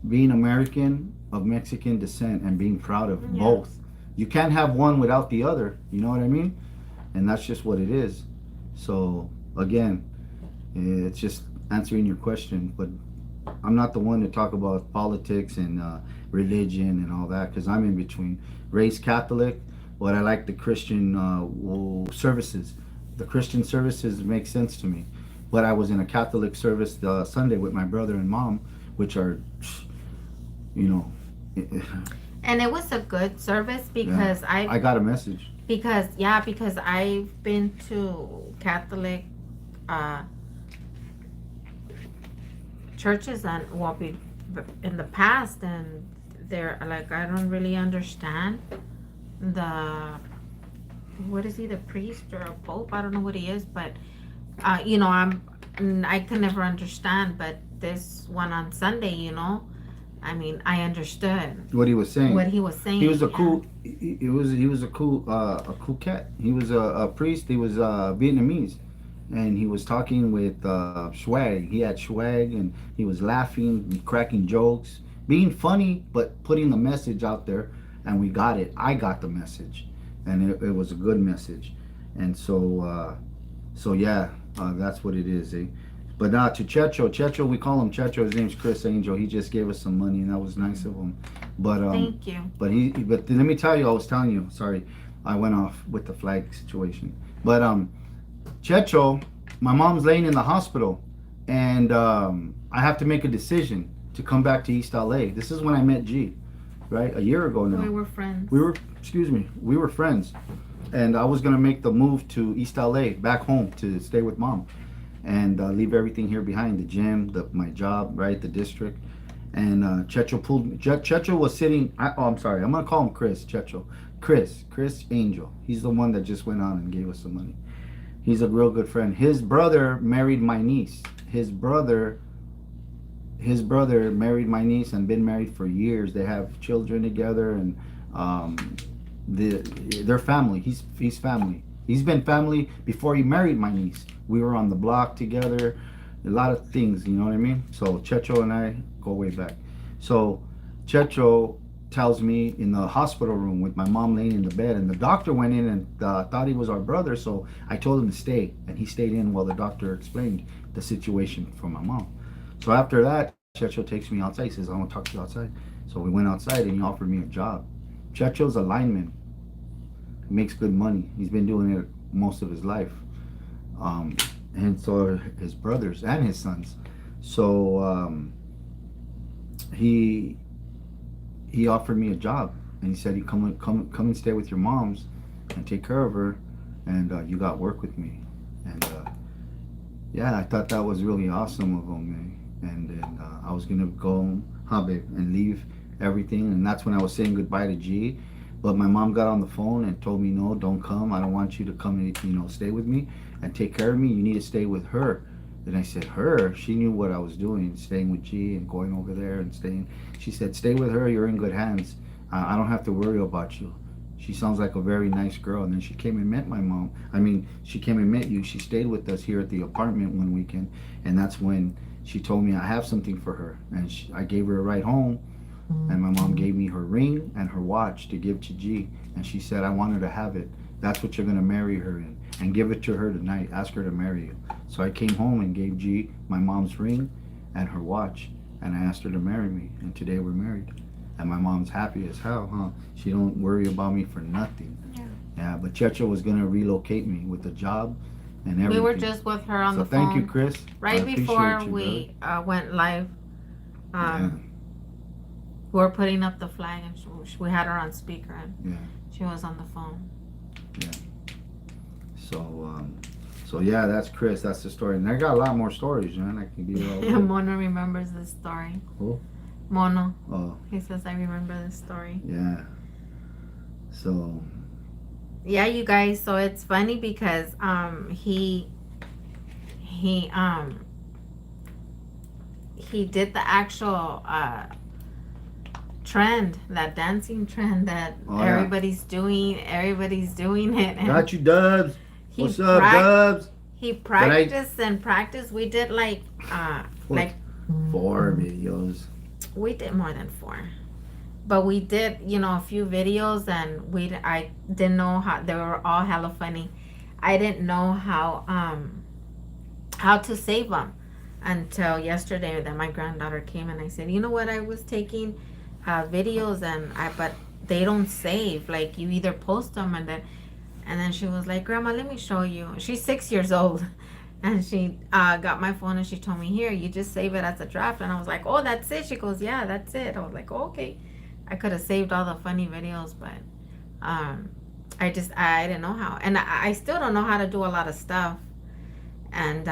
Being American of Mexican descent and being proud of both. You can't have one without the other. You know what I mean? And that's just what it is. So again, it's just answering your question. But I'm not the one to talk about politics and religion and all that, because I'm in between. Raised Catholic, but I like the Christian services. The Christian services make sense to me. But I was in a Catholic service Sunday with my brother and mom, which are, And it was a good service because I got a message. Because I've been to Catholic churches and will be in the past, and they're like, I don't really understand the, what is he, the priest or a pope? I don't know what he is, but I can never understand. But this one on Sunday, I mean, I understood What he was saying. what he was saying. He was a cool. He was a cool cat. He was a priest. He was Vietnamese, and he was talking with swag. He had swag, and he was laughing, cracking jokes, being funny, but putting the message out there. And we got it. I got the message, and it was a good message. And so yeah, that's what it is. Eh? But now to Checho, we call him Checho. His name's Chris Angel. He just gave us some money, and that was nice of him. But Thank you. but let me tell you, I was telling you. Sorry, I went off with the flag situation. But Checho, my mom's laying in the hospital, and I have to make a decision to come back to East LA. This is when I met G, right? A year ago now. We were friends. We were friends, and I was gonna make the move to East LA, back home to stay with mom, and leave everything here behind, the gym, my job, right, the district. And Checho pulled me. Checho was sitting. I'm sorry. I'm gonna call him Chris. Checho, Chris Angel. He's the one that just went on and gave us some money. He's a real good friend. His brother married my niece. His brother married my niece and been married for years. They have children together, and their family. He's family. He's been family before he married my niece. We were on the block together, a lot of things, you know what I mean? So Checho and I go way back. So Checho tells me in the hospital room with my mom laying in the bed, and the doctor went in and thought he was our brother, so I told him to stay, and he stayed in while the doctor explained the situation for my mom. So after that, Checho takes me outside. He says, I want to talk to you outside. So we went outside, and he offered me a job. Checho's a lineman. He makes good money. He's been doing it most of his life. And so are his brothers and his sons. So he offered me a job, and he said, "You come and stay with your moms and take care of her, and you got work with me." And yeah, I thought that was really awesome of him. And then I was gonna go home, babe, and leave everything, and that's when I was saying goodbye to G. But my mom got on the phone and told me, no, don't come. I don't want you to come and stay with me and take care of me. You need to stay with her. And I said, her? She knew what I was doing, staying with G and going over there and staying. She said, stay with her. You're in good hands. I don't have to worry about you. She sounds like a very nice girl. And then she came and met my mom. She came and met you. She stayed with us here at the apartment one weekend. And that's when she told me I have something for her. And I gave her a ride home. And my mom gave me her ring and her watch to give to G. And she said, I want her to have it. That's what you're going to marry her in. And give it to her tonight. Ask her to marry you. So I came home and gave G my mom's ring and her watch. And I asked her to marry me. And today we're married. And my mom's happy as hell, huh? She don't worry about me for nothing. Yeah, but Checho was going to relocate me with a job and everything. We were just with her on the phone. So thank you, Chris. Right before we went live. We were putting up the flag, and we had her on speaker, and she was on the phone. Yeah. So yeah, that's Chris. That's the story. And I got a lot more stories, man. I can be all. Mono remembers this story. Who? Mono. Oh. He says, I remember this story. Yeah. So. Yeah, you guys. So it's funny because he did the actual trend, that dancing trend that everybody's doing. Everybody's doing it. And got you, Dubs. What's up, Dubs? He practiced and practiced. We did like 4 videos. We did more than 4, but we did a few videos, and I didn't know how they were all hella funny. I didn't know how to save them until yesterday that my granddaughter came, and I said, you know what, I was taking videos but they don't save. Like, you either post them and then she was like, Grandma, let me show you. She's 6 years old, and she got my phone and she told me, here, you just save it as a draft. And I was like, oh, that's it? She goes, yeah, that's it. I was like, oh, okay. I could have saved all the funny videos, but I didn't know how, and I still don't know how to do a lot of stuff. And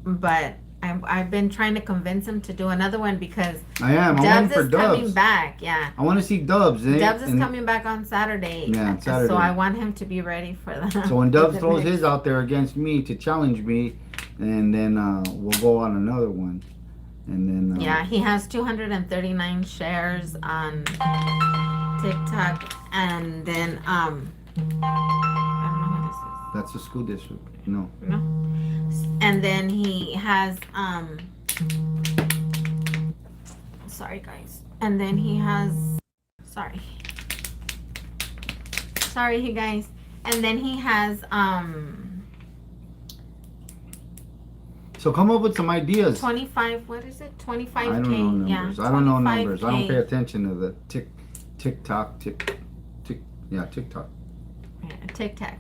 but I've been trying to convince him to do another one because I am. I'm Dubs waiting for is coming Dubs. back. Yeah, I want to see Dubs. Dubs is coming back on Saturday. Yeah, on Saturday. So I want him to be ready for that. So when Dubs throws his out there against me to challenge me, and then we'll go on another one. And then yeah, he has 239 shares on TikTok, and then I don't know who this is. that's the school district. No. No. And then he has sorry guys. And then he has sorry you guys. And then he has So come up with some ideas. 25, what is it? 25K. I don't know numbers. Yeah, I don't know numbers. 25K. I don't pay attention to the TikTok. Yeah, TikTok. Yeah, TikTok.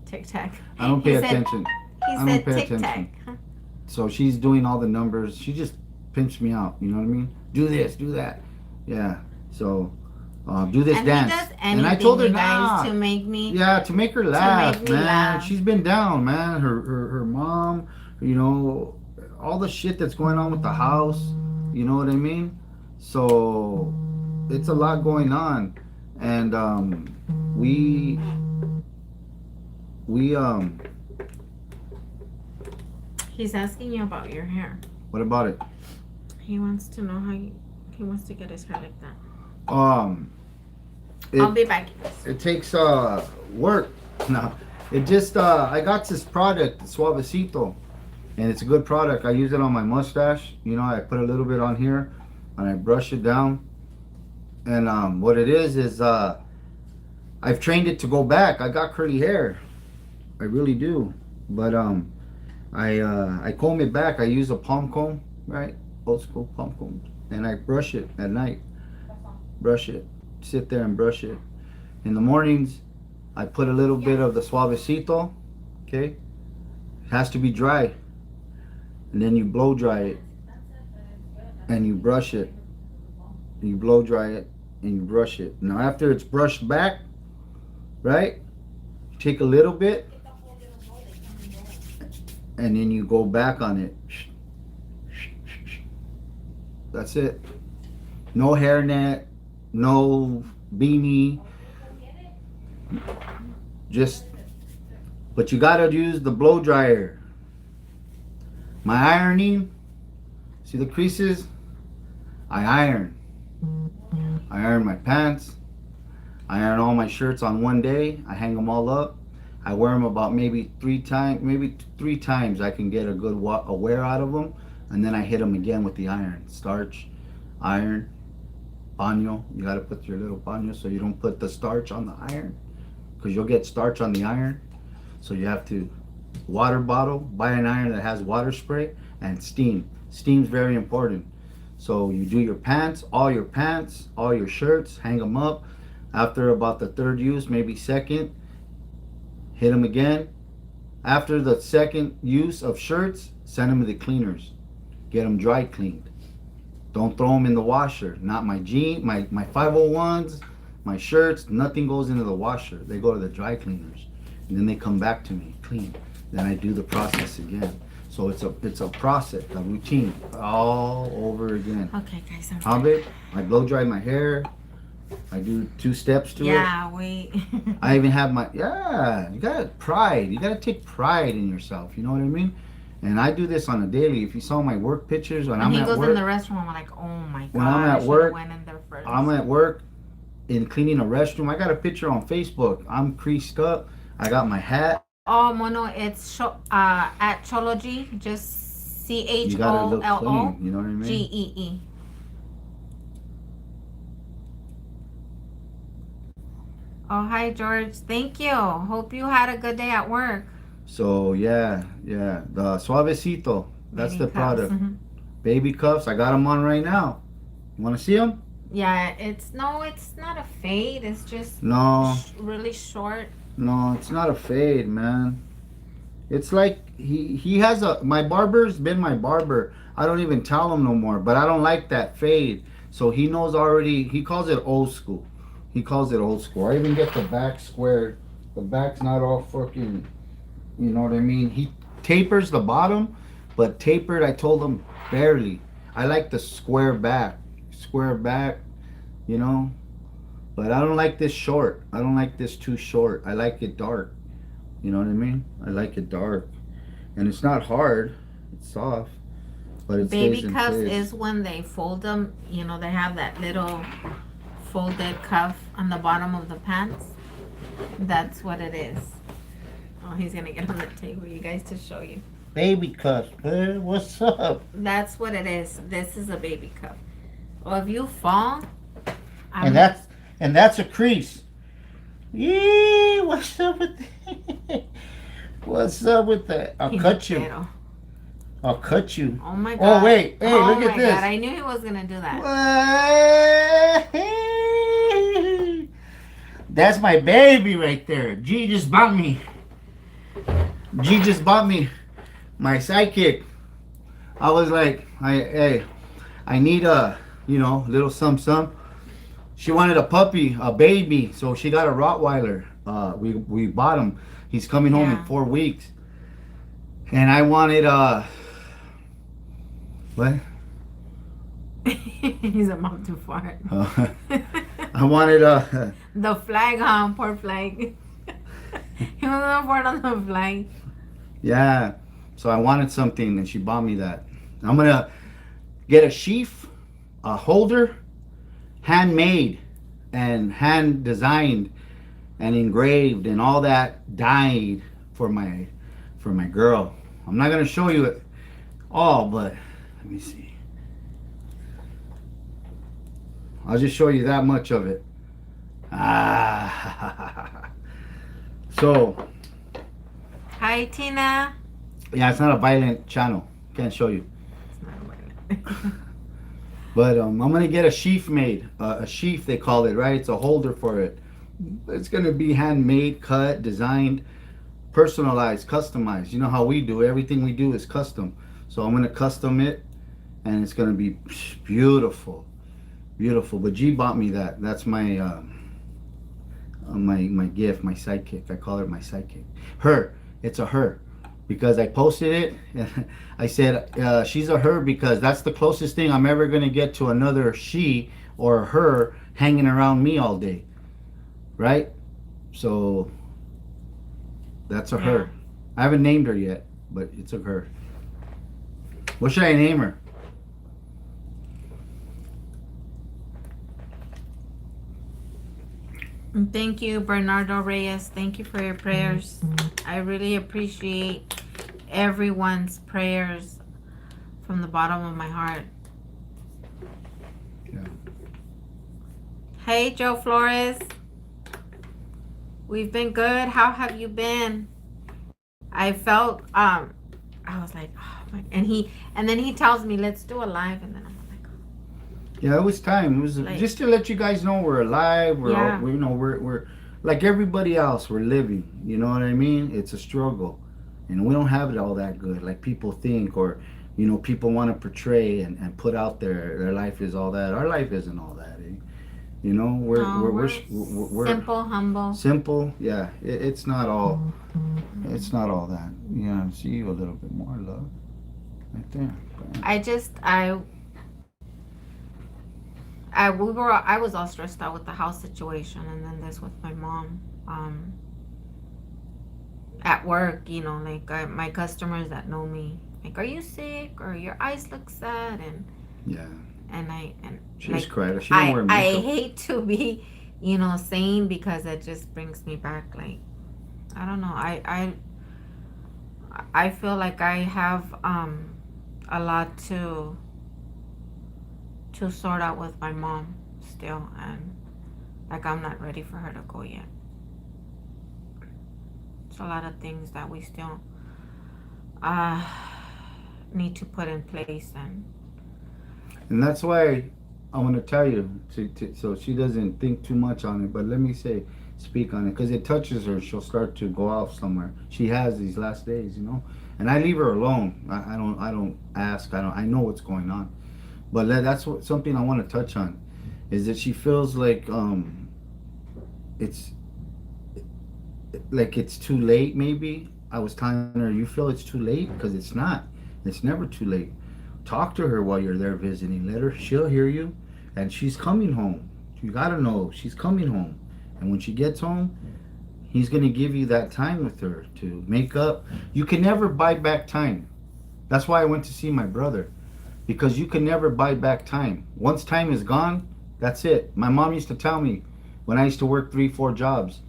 TikTok. I don't pay attention. He I said don't pay TikTok. attention. So she's doing all the numbers. She just pimped me out. You know what I mean? Do this, do that. Yeah. So do this And dance. he does And I told her, anything, you nah. guys, to make me. Yeah, to make her laugh, make me man. laugh. She's been down, man. Her mom, you know, all the shit that's going on with the house. You know what I mean? So it's a lot going on, and we He's asking you about your hair. what about it? He wants to know he wants to get his hair like that. It, I'll be back. it takes work. No, it just I got this product, Suavecito, and it's a good product. I use it on my mustache. You know, I put a little bit on here, and I brush it down. And what it is I've trained it to go back. I got curly hair, I really do, but I comb it back. I use a palm comb, right? Old school palm comb, and I brush it at night. Brush it. Sit there and brush it. In the mornings, I put a little bit of the Suavecito. Okay, it has to be dry, and then you blow dry it, and you brush it. You blow dry it, and you brush it. Now after it's brushed back, right? You take a little bit, and then you go back on it. That's it. No hairnet, no beanie. Just, but you gotta use the blow dryer. My ironing, see the creases? I iron. I iron my pants. I iron all my shirts on one day. I hang them all up. I wear them about maybe three times I can get a good wear out of them, and then I hit them again with the iron. Starch, iron, baño. You gotta put your little baño so you don't put the starch on the iron, because you'll get starch on the iron. So you have to water bottle, buy an iron that has water spray, and steam. Steam's very important. So you do your pants, all your shirts, hang them up. After about the third use, maybe second, hit them again. After the second use of shirts, send them to the cleaners. Get them dry cleaned. Don't throw them in the washer. Not my my 501s, my shirts, nothing goes into the washer. They go to the dry cleaners. And then they come back to me clean. Then I do the process again. So it's a process, a routine, all over again. Okay, guys. How big? I blow dry my hair. I do 2 steps to it. Yeah, wait. I even have my, you gotta pride. You gotta take pride in yourself. You know what I mean? And I do this on a daily. If you saw my work pictures when I'm at work. He goes in the restroom, I'm like, oh my god. When I'm at work, went in there first. I'm at work in cleaning a restroom. I got a picture on Facebook. I'm creased up. I got my hat. Oh, Mono, it's at Chology, just You gotta look clean. You know what I mean? CholoGee. Oh, hi, George. Thank you. Hope you had a good day at work. So yeah, the Suavecito. That's Baby the product. cuffs. Mhm. Baby cuffs. I got them on right now. You want to see them? Yeah, it's not a fade. It's just No. really short. No, it's not a fade, man. It's like he has my barber's been my barber. I don't even tell him no more, but I don't like that fade. So he knows already. He calls it old school. I even get the back squared. The back's not all fucking, you know what I mean? He tapers the bottom, But tapered, I told him barely. I like the square back, you know. But I don't like this short. I don't like this too short. I like it dark. You know what I mean? I like it dark, and it's not hard. It's soft, but it Baby stays in cuffs place. is when they fold them. You know, they have that little folded cuff on the bottom of the pants. That's what it is. Oh, he's gonna get on the table, you guys, to show you. Baby cuffs, man. What's up? That's what it is. This is a baby cuff. Well, if you fall, And I'm that's and that's a crease. Yeah, what's up with that? What's up with that? I'll cut you. Pinocchio. I'll cut you. Oh my Oh god. wait, hey, Oh look my at this. god, I knew he was gonna do that. What? That's my baby right there. G just bought me. G just bought me my sidekick. I was like, I need a, little some. She wanted a puppy, a baby, so she got a Rottweiler. We bought him. He's coming home in Yeah. 4 weeks, and I wanted what? He's about to fart. I wanted The flag, huh? Poor flag. He was gonna fart on the flag. yeah. So I wanted something, and she bought me that. I'm gonna get a sheath, a holder, handmade and hand designed and engraved and all that dyed for my girl. I'm not gonna show you it all, but let me see. I'll just show you that much of it. Ah. So Hi, Tina. yeah, it's not a violent channel. Can't show you. It's not violent. But I'm gonna get a sheath made. A sheath they call it, right? It's a holder for it. It's gonna be handmade, cut, designed, personalized, customized. You know how we do. Everything we do is custom. So I'm gonna custom it, and it's gonna be beautiful, beautiful. But G bought me that. That's my gift, my sidekick. I call her my sidekick. Her. It's a her. Because I posted it, I said she's a her because that's the closest thing I'm ever gonna get to another she or her hanging around me all day, right? So that's a her. I haven't named her yet, but it's a her. What should I name her? And thank you, Bernardo Reyes. Thank you for your prayers. I really appreciate everyone's prayers from the bottom of my heart. Yeah. Hey, Joe Flores. We've been good. How have you been? I felt I was like, oh my, and then he tells me, let's do a live, and then I'm like, Yeah, it was time. It was Like- just to let you guys know we're alive. Yeah. We're like everybody else. We're living. You know what I mean? It's a struggle, and we don't have it all that good, like people think, or people want to portray and put out their life is all that. Our life isn't all that. Eh? no, We're simple, humble. simple. Yeah, it's not all. It's not all that. Yeah, see you a little bit more, love. Right there. I was all stressed out with the house situation, and then this with my mom. At work, like my customers that know me, like, are you sick or your eyes look sad? Yeah. And She like, just cried. She don't wear I makeup. hate to be, saying, because it just brings me back. Like, I don't know. I feel like I have a lot to sort out with my mom still, and like I'm not ready for her to go yet. It's a lot of things that we still need to put in place, And that's why I want to tell you, so she doesn't think too much on it. But let me speak on it, because it touches her. She'll start to go off somewhere. She has these last days, and I leave her alone. I don't ask. I know what's going on. But that's something I want to touch on, is that she feels like it's too late. Maybe I was telling her, you feel it's too late, because it's not. It's never too late. Talk to her while you're there visiting. She'll hear you, and she's coming home. You gotta know she's coming home, and when she gets home, he's gonna give you that time with her to make up. You can never buy back time. That's why I went to see my brother, because you can never buy back time. Once time is gone, that's it. My mom used to tell me when I used to work 3, 4 jobs.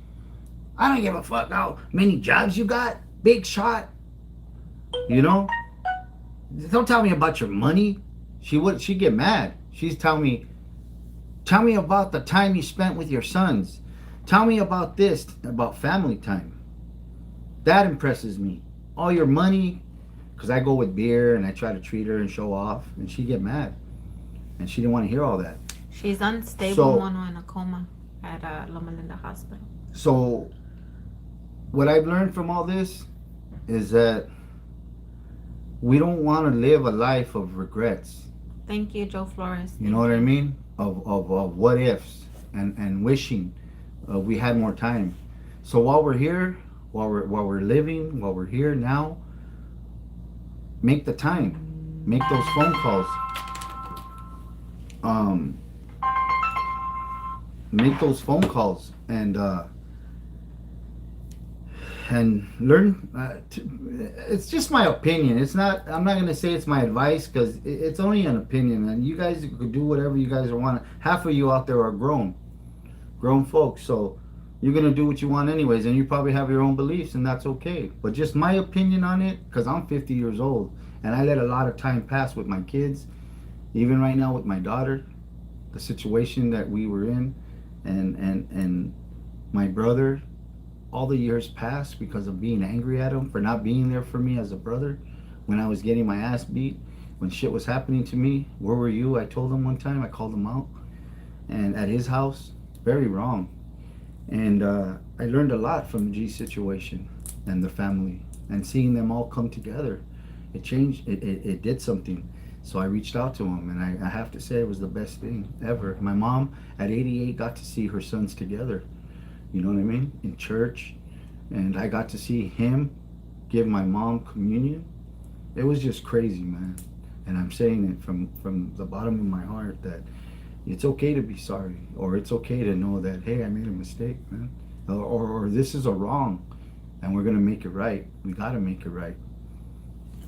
I don't give a fuck how many jobs you got. Big shot. You know? Don't tell me about your money. She'd get mad. She'd tell me about the time you spent with your sons. Tell me about this, about family time. That impresses me. All your money, because I go with beer and I try to treat her and show off, and she'd get mad. And she didn't want to hear all that. She's unstable, mono, in a coma at Loma Linda Hospital. So, what I've learned from all this is that we don't want to live a life of regrets. Thank you, Joe Flores. You know what I mean? Of what ifs and wishing we had more time. So while we're here, while we're living, while we're here now, make the time. Make those phone calls. Make those phone calls and learn. It's just my opinion. It's not. I'm not gonna say it's my advice because it's only an opinion, and you guys could do whatever you guys want. Half of you out there are grown folks, so you're gonna do what you want anyways, and you probably have your own beliefs, and that's okay. But just my opinion on it, because I'm 50 years old, and I let a lot of time pass with my kids, even right now with my daughter, the situation that we were in, and my brother. All the years passed because of being angry at him for not being there for me as a brother when I was getting my ass beat, when shit was happening to me. Where were you? I told him one time. I called him out, and at his house, very wrong. And I learned a lot from the G situation and the family, and seeing them all come together. It changed. It did something. So I reached out to him, and I have to say it was the best thing ever. My mom at 88 got to see her sons together. You know what I mean? In church. And I got to see him give my mom communion. It was just crazy, man. And I'm saying it from the bottom of my heart that it's okay to be sorry. Or it's okay to know that, hey, I made a mistake, man. Or this is a wrong. And we're going to make it right. We got to make it right.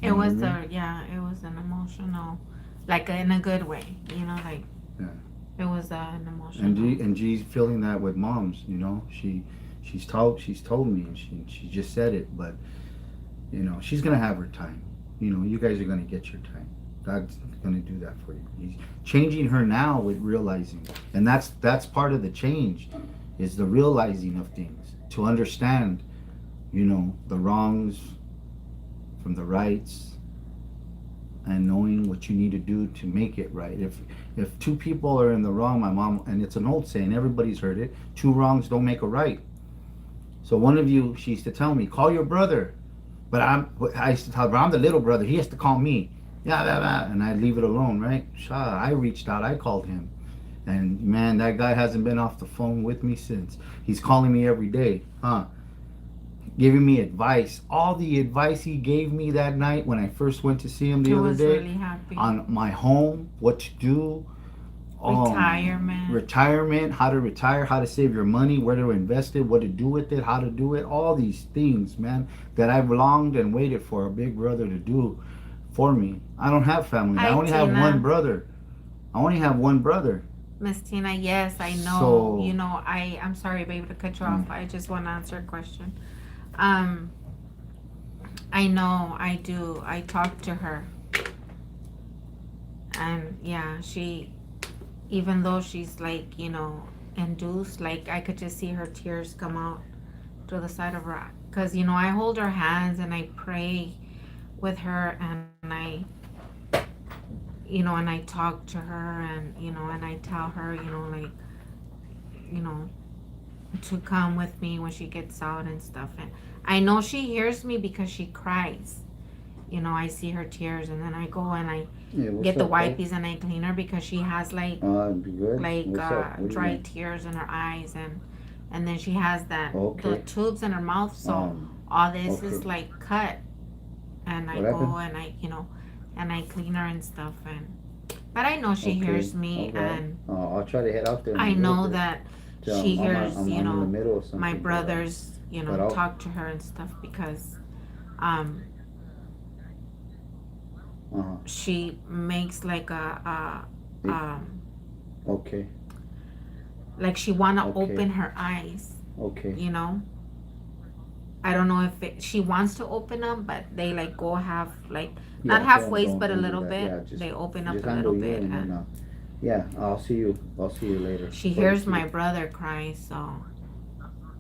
It was it was an emotional, like in a good way, you know, like. Yeah. It was an emotional. And G's feeling that with moms, you know. She's told me, and she just said it, but you know, she's gonna have her time. You know, you guys are gonna get your time. God's gonna do that for you. He's changing her now with realizing, and that's part of the change, is the realizing of things, to understand, you know, the wrongs from the rights, and knowing what you need to do to make it right. If two people are in the wrong, my mom, and it's an old saying, everybody's heard it, 2 wrongs don't make a right. So one of you, she used to tell me, call your brother. But I used to tell her, I'm the little brother, he has to call me. Yeah, blah, blah. And I'd leave it alone, right? I reached out, I called him. And man, that guy hasn't been off the phone with me since. He's calling me every day, giving me advice. All the advice he gave me that night when I first went to see him the other day, really happy. On my home, what to do, retirement, how to retire, how to save your money, where to invest it, what to do with it, how to do it, all these things, man, that I've longed and waited for a big brother to do for me. I don't have family. I only have one brother. Miss Tina, yes, I know. So, you know, I'm sorry, baby, to cut you off. I just want to answer a question. I know, I do. I talked to her. And yeah, she, even though she's like, you know, induced, like I could just see her tears come out to the side of her. Because, you know, I hold her hands and I pray with her, and and I talk to her, and, you know, and I tell her, you know, like, you know, to come with me when she gets out and stuff. And I know she hears me because she cries. You know, I see her tears, and then I go and I get the wipes and I clean her because she has like dry tears in her eyes, and then she has the tubes in her mouth, so all this is like cut. And I go and I, you know, and I clean her and stuff. But I know she Okay. hears me, All right. and I'll try to head out there in I a little know bit. that So she hears, I'm in the middle of something. my brothers, but I'll, talk to her and stuff because um uh-huh. she makes like It, okay. like she wanna Okay. open her eyes, Okay. you know. I don't know if she wants to open them, but they like go half, like not Yeah. halfway, but a Don't do little that. bit. Yeah. They open up Just a little handle you, bit, and then and yeah. I'll see you. I'll see you later. she Love to hears see my you. brother cry, so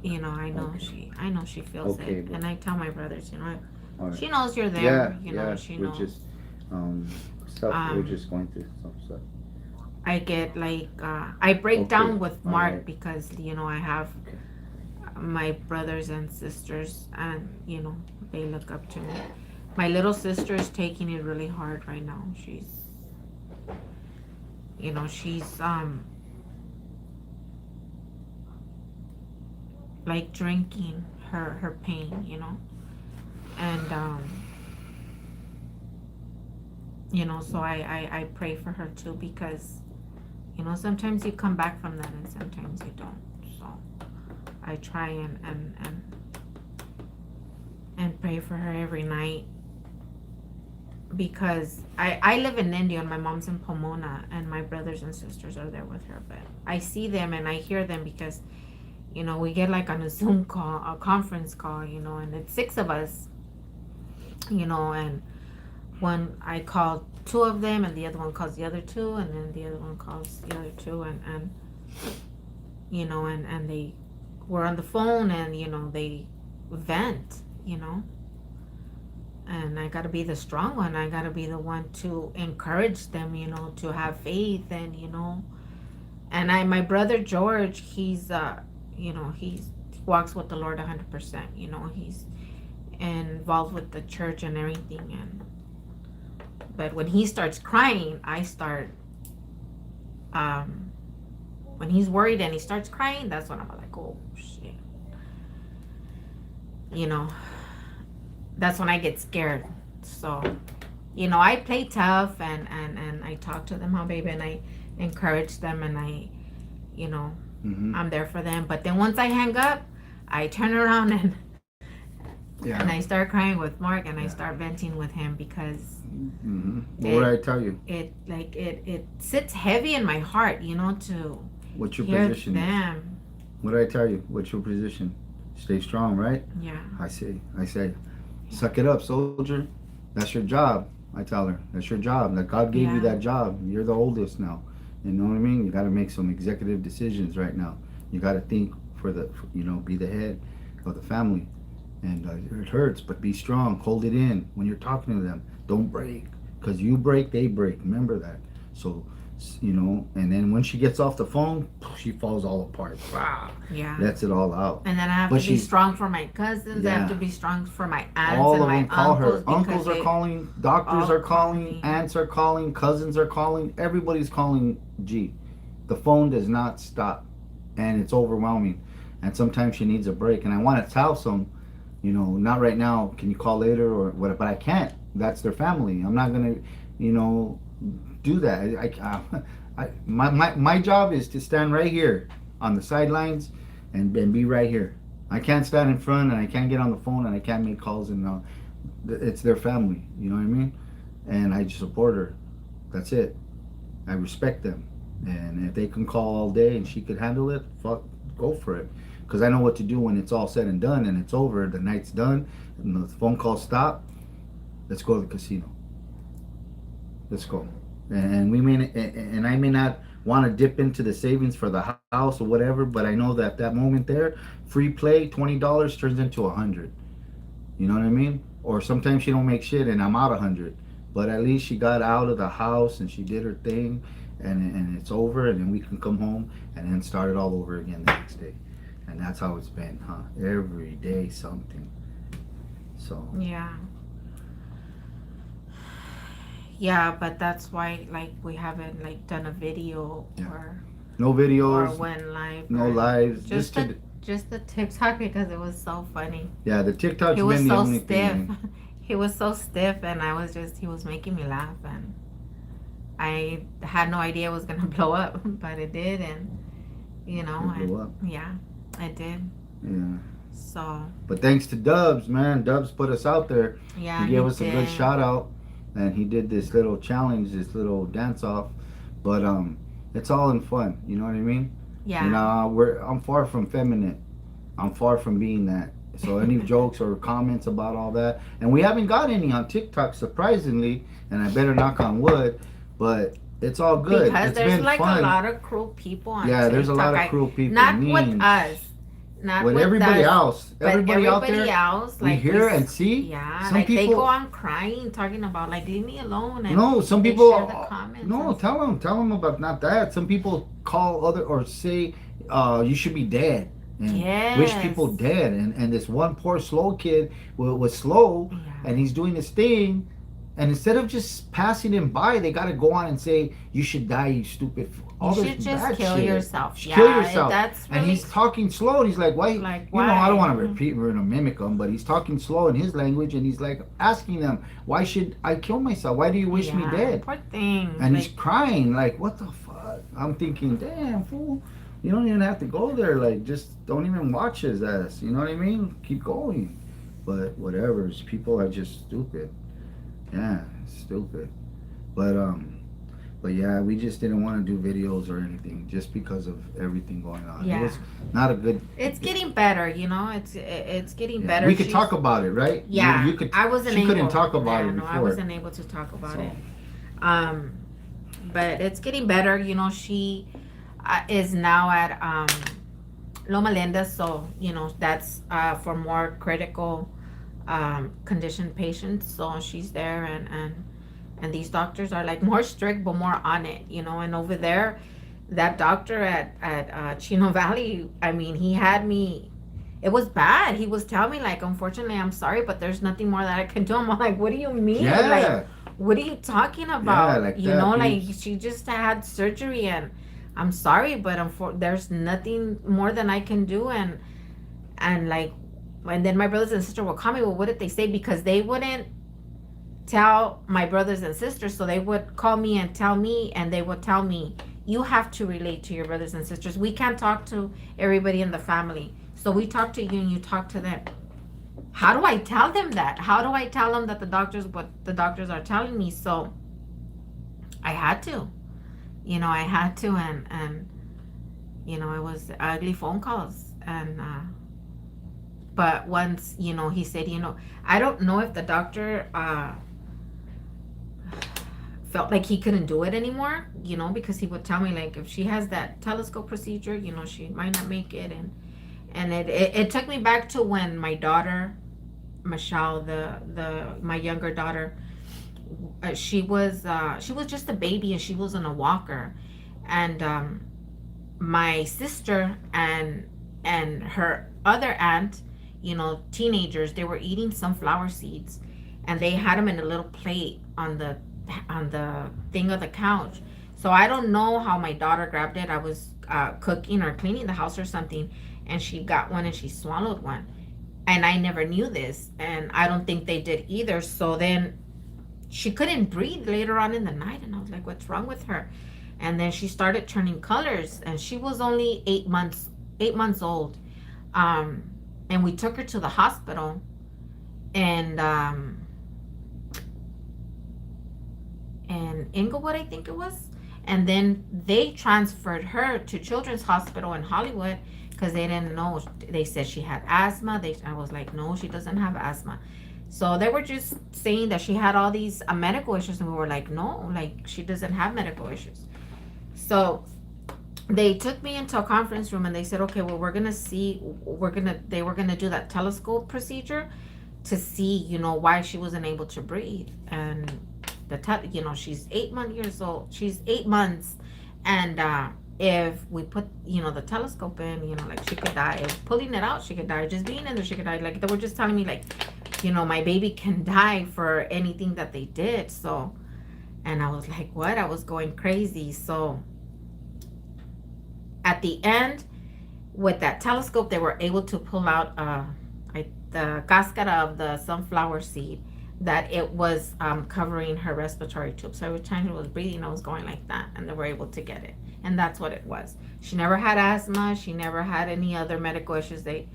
Okay. I know she feels Okay. it, and I tell my brothers, All right. she knows you're Yeah. there, Yeah. she We're knows. just stuff. We're Um, just going through some stuff. I get like I break Okay. down with All Mark right. because I have Okay. my brothers and sisters, and they look up to me. My little sister is taking it really hard right now. She's like drinking her pain, and so I pray for her too, because sometimes you come back from that and sometimes you don't. So I try and pray for her every night, because I live in India and my mom's in Pomona, and my brothers and sisters are there with her, but I see them and I hear them because we get like on a Zoom call, a conference call, and it's six of us, and one, I call two of them and the other one calls the other two, and then the other one calls the other two, and and they were on the phone, and they vent, and I got to be the strong one. I got to be the one to encourage them, to have faith, and my brother George, he walks with the Lord 100%. He's involved with the church and everything, but when he starts crying, I start when he's worried and he starts crying, that's when I'm like, oh shit, you know, that's when I get scared. So, I play tough, and I talk to them, how baby, and I encourage them, and I'm there for them. But then once I hang up, I turn around and I start crying with Mark, and I start venting with him, because What did I tell you? it sits heavy in my heart, to What's your hear position? them. What did I tell you? What's your position? Stay strong, right? Yeah. I say, suck it up, soldier. That's your job. I tell her, that's your job. That God gave you that job. You're the oldest now. You know what I mean? You got to make some executive decisions right now. You got to think be the head of the family. And it hurts, but be strong. Hold it in when you're talking to them. Don't break, because you break, they break. Remember that. So, and then when she gets off the phone, she falls all apart. Yeah. Lets it all out. And then I have to be strong for my cousins. I have to be strong for my aunts all and of my them call her. uncles. Uncles are calling, doctors are calling, aunts are calling, cousins are calling. Everybody's calling G. The phone does not stop, and it's overwhelming. And sometimes she needs a break. And I want to tell some, not right now. Can you call later or what? But I can't. That's their family. I'm not gonna, do that. My job is to stand right here on the sidelines and be right here. I can't stand in front, and I can't get on the phone, and I can't make calls, and it's their family. You know what I mean? And I just support her. That's it. I respect them, and if they can call all day and she could handle it, fuck, go for it. Because I know what to do when it's all said and done and it's over. The night's done, and the phone call stop. Let's go to the casino. Let's go. And I may not want to dip into the savings for the house or whatever, but I know that moment there, free play, $20 turns into 100. You know what I mean? Or sometimes she don't make shit and I'm out 100. But at least she got out of the house and she did her thing, and it's over, and then we can come home and then start it all over again the next day. And that's how it's been, huh? Every day something. So yeah. Yeah, but that's why, like, we haven't like done a video or no videos, or went live, no lives, just the TikTok, because it was so funny. Yeah, the TikTok's He was been the so only stiff. thing. he was so stiff, and he was making me laugh, and I had no idea it was gonna blow up, but it did, and It blew up. yeah, it did. Yeah. So But thanks to Dubs, man. Dubs put us out there. yeah, He he gave us a good did. shout out, and he did this little challenge, this little dance off. But it's all in fun. You know what I mean? You Yeah. know, I'm far from feminine. I'm far from being that. So any jokes or comments about all that, and we haven't got any on TikTok, surprisingly, and I better knock on wood. But it's all good. Because It's there's been like fun. a lot of cruel people on Yeah, there's a TikTok. lot of cruel people. Not with Mean. us, not With with everybody us, else. but Everybody out everybody there. else. We Like hear and see. yeah, Some like they people. go on crying, talking about like leave me alone, and No, some they people. share the comments. No, And, tell them about not that. Some people call other or say, you should be dead, and wish yes. people dead. And this one poor slow kid was slow, Yeah. and he's doing his thing, and instead of just passing him by, they got to go on and say, "You should die, you stupid." All You this should just bad kill shit. yourself. Just Yeah, kill yourself. that's And really he's talking slow, and he's like, "Why?" like You know, I don't why? want to repeat or to mimic him, but he's talking slow in his language, and he's like asking them, "Why should I kill myself? Why do you wish me Yeah, dead?" poor thing. And Like, he's crying, like, "What the fuck?" I'm thinking, "Damn fool, you don't even have to go there. Like, just don't even watch his ass. You know what I mean? Keep going." But whatever, people are just stupid. Yeah, stupid. But but yeah, we just didn't want to do videos or anything just because of everything going on. Yeah. It was not a good. it's getting better, it's getting Yeah. better. We could talk about it, right? Yeah, You could. I wasn't She able. couldn't talk about Yeah, it no, before. I wasn't able to talk about So. it. Um, but it's getting better. She is now at Loma Linda, so that's for more critical condition patients. So she's there, and these doctors are like more strict but more on it. And over there, that doctor at Chino Valley, I mean, he had me. It was bad. He was telling me like, unfortunately, I'm sorry, but there's nothing more that I can do. I'm like, what do you mean? Yeah. Like, what are you talking about? like you that, know, please. like she just had surgery, and I'm sorry, but there's nothing more than I can do. And like, and then my brothers and sisters will call me. Well, what did they say? Because they wouldn't tell my brothers and sisters, so they would call me and tell me, and they would tell me, you have to relate to your brothers and sisters. We can't talk to everybody in the family, so we talk to you and you talk to them. How do I tell them that? How do I tell them that what the doctors are telling me? So I had to, and it was ugly phone calls, and but once he said, I don't know if the doctor felt like he couldn't do it anymore, because he would tell me like if she has that telescope procedure, she might not make it, and it took me back to when my daughter Michelle, my younger daughter, she was just a baby, and she was on a walker, and my sister and her other aunt, teenagers, they were eating sunflower seeds, and they had them in a little plate on the thing of the couch. So I don't know how my daughter grabbed it. I was cooking or cleaning the house or something, and she got one and she swallowed one, and I never knew this, and I don't think they did either. So then she couldn't breathe later on in the night, and I was like, what's wrong with her? And then she started turning colors, and she was only 8 months old. And we took her to the hospital, and Inglewood, I think it was. And then they transferred her to Children's Hospital in Hollywood because they didn't know. They said she had asthma. I was like, no, she doesn't have asthma. So they were just saying that she had all these medical issues, and we were like, no, like she doesn't have medical issues. So they took me into a conference room, and they said, okay, well, they were gonna do that telescope procedure to see, why she wasn't able to breathe. And she's 8 years old. She's 8 months, and if we put, the telescope in, like she could die. If pulling it out, she could die. Just being in there, she could die. Like they were just telling me, like, my baby can die for anything that they did. So, and I was like, what? I was going crazy. So at the end, with that telescope, they were able to pull out the cascara of the sunflower seed, that it was covering her respiratory tube. So every time she was breathing, I was going like that, and they were able to get it. And that's what it was. She never had asthma. She never had any other medical issues. They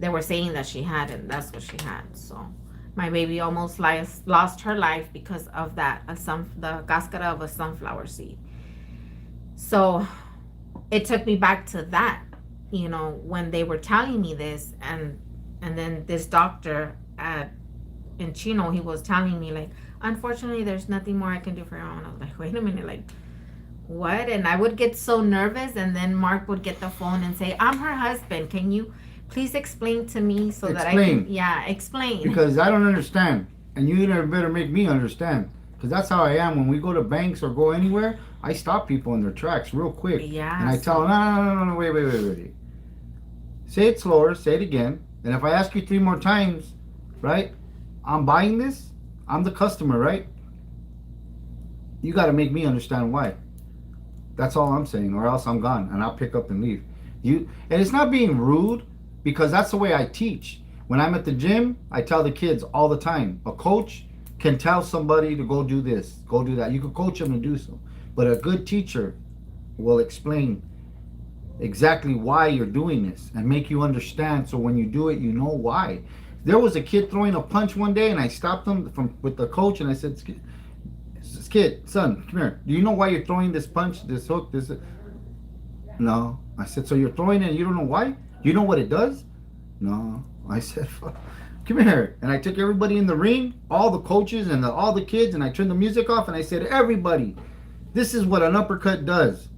were saying that she had, and that's what she had. So my baby almost lost her life because of that, the cascara of a sunflower seed. So it took me back to that, when they were telling me this, and then this doctor in Chino, he was telling me like, unfortunately, there's nothing more I can do for you. And I was like, wait a minute, like, what? And I would get so nervous, and then Mark would get the phone and say, I'm her husband. Can you please explain to me so that I can, explain. Because I don't understand, and you better make me understand. Because that's how I am when we go to banks or go anywhere. I stop people in their tracks real quick. Yeah. And I tell them, no, wait. Say it slower, say it again. And if I ask you 3 more times, right, I'm buying this, I'm the customer, right? You got to make me understand why. That's all I'm saying, or else I'm gone, and I'll pick up and leave. And it's not being rude, because that's the way I teach. When I'm at the gym, I tell the kids all the time, a coach can tell somebody to go do this, go do that. You can coach them to do so. But a good teacher will explain exactly why you're doing this and make you understand, so when you do it, you know why. There was a kid throwing a punch one day, and I stopped him with the coach, and I said, kid, son, come here. Do you know why you're throwing this punch, this hook, this? No. I said, so you're throwing it and you don't know why? You know what it does? No. I said, come here. And I took everybody in the ring, all the coaches and all the kids, and I turned the music off, and I said, everybody, this is what an uppercut does.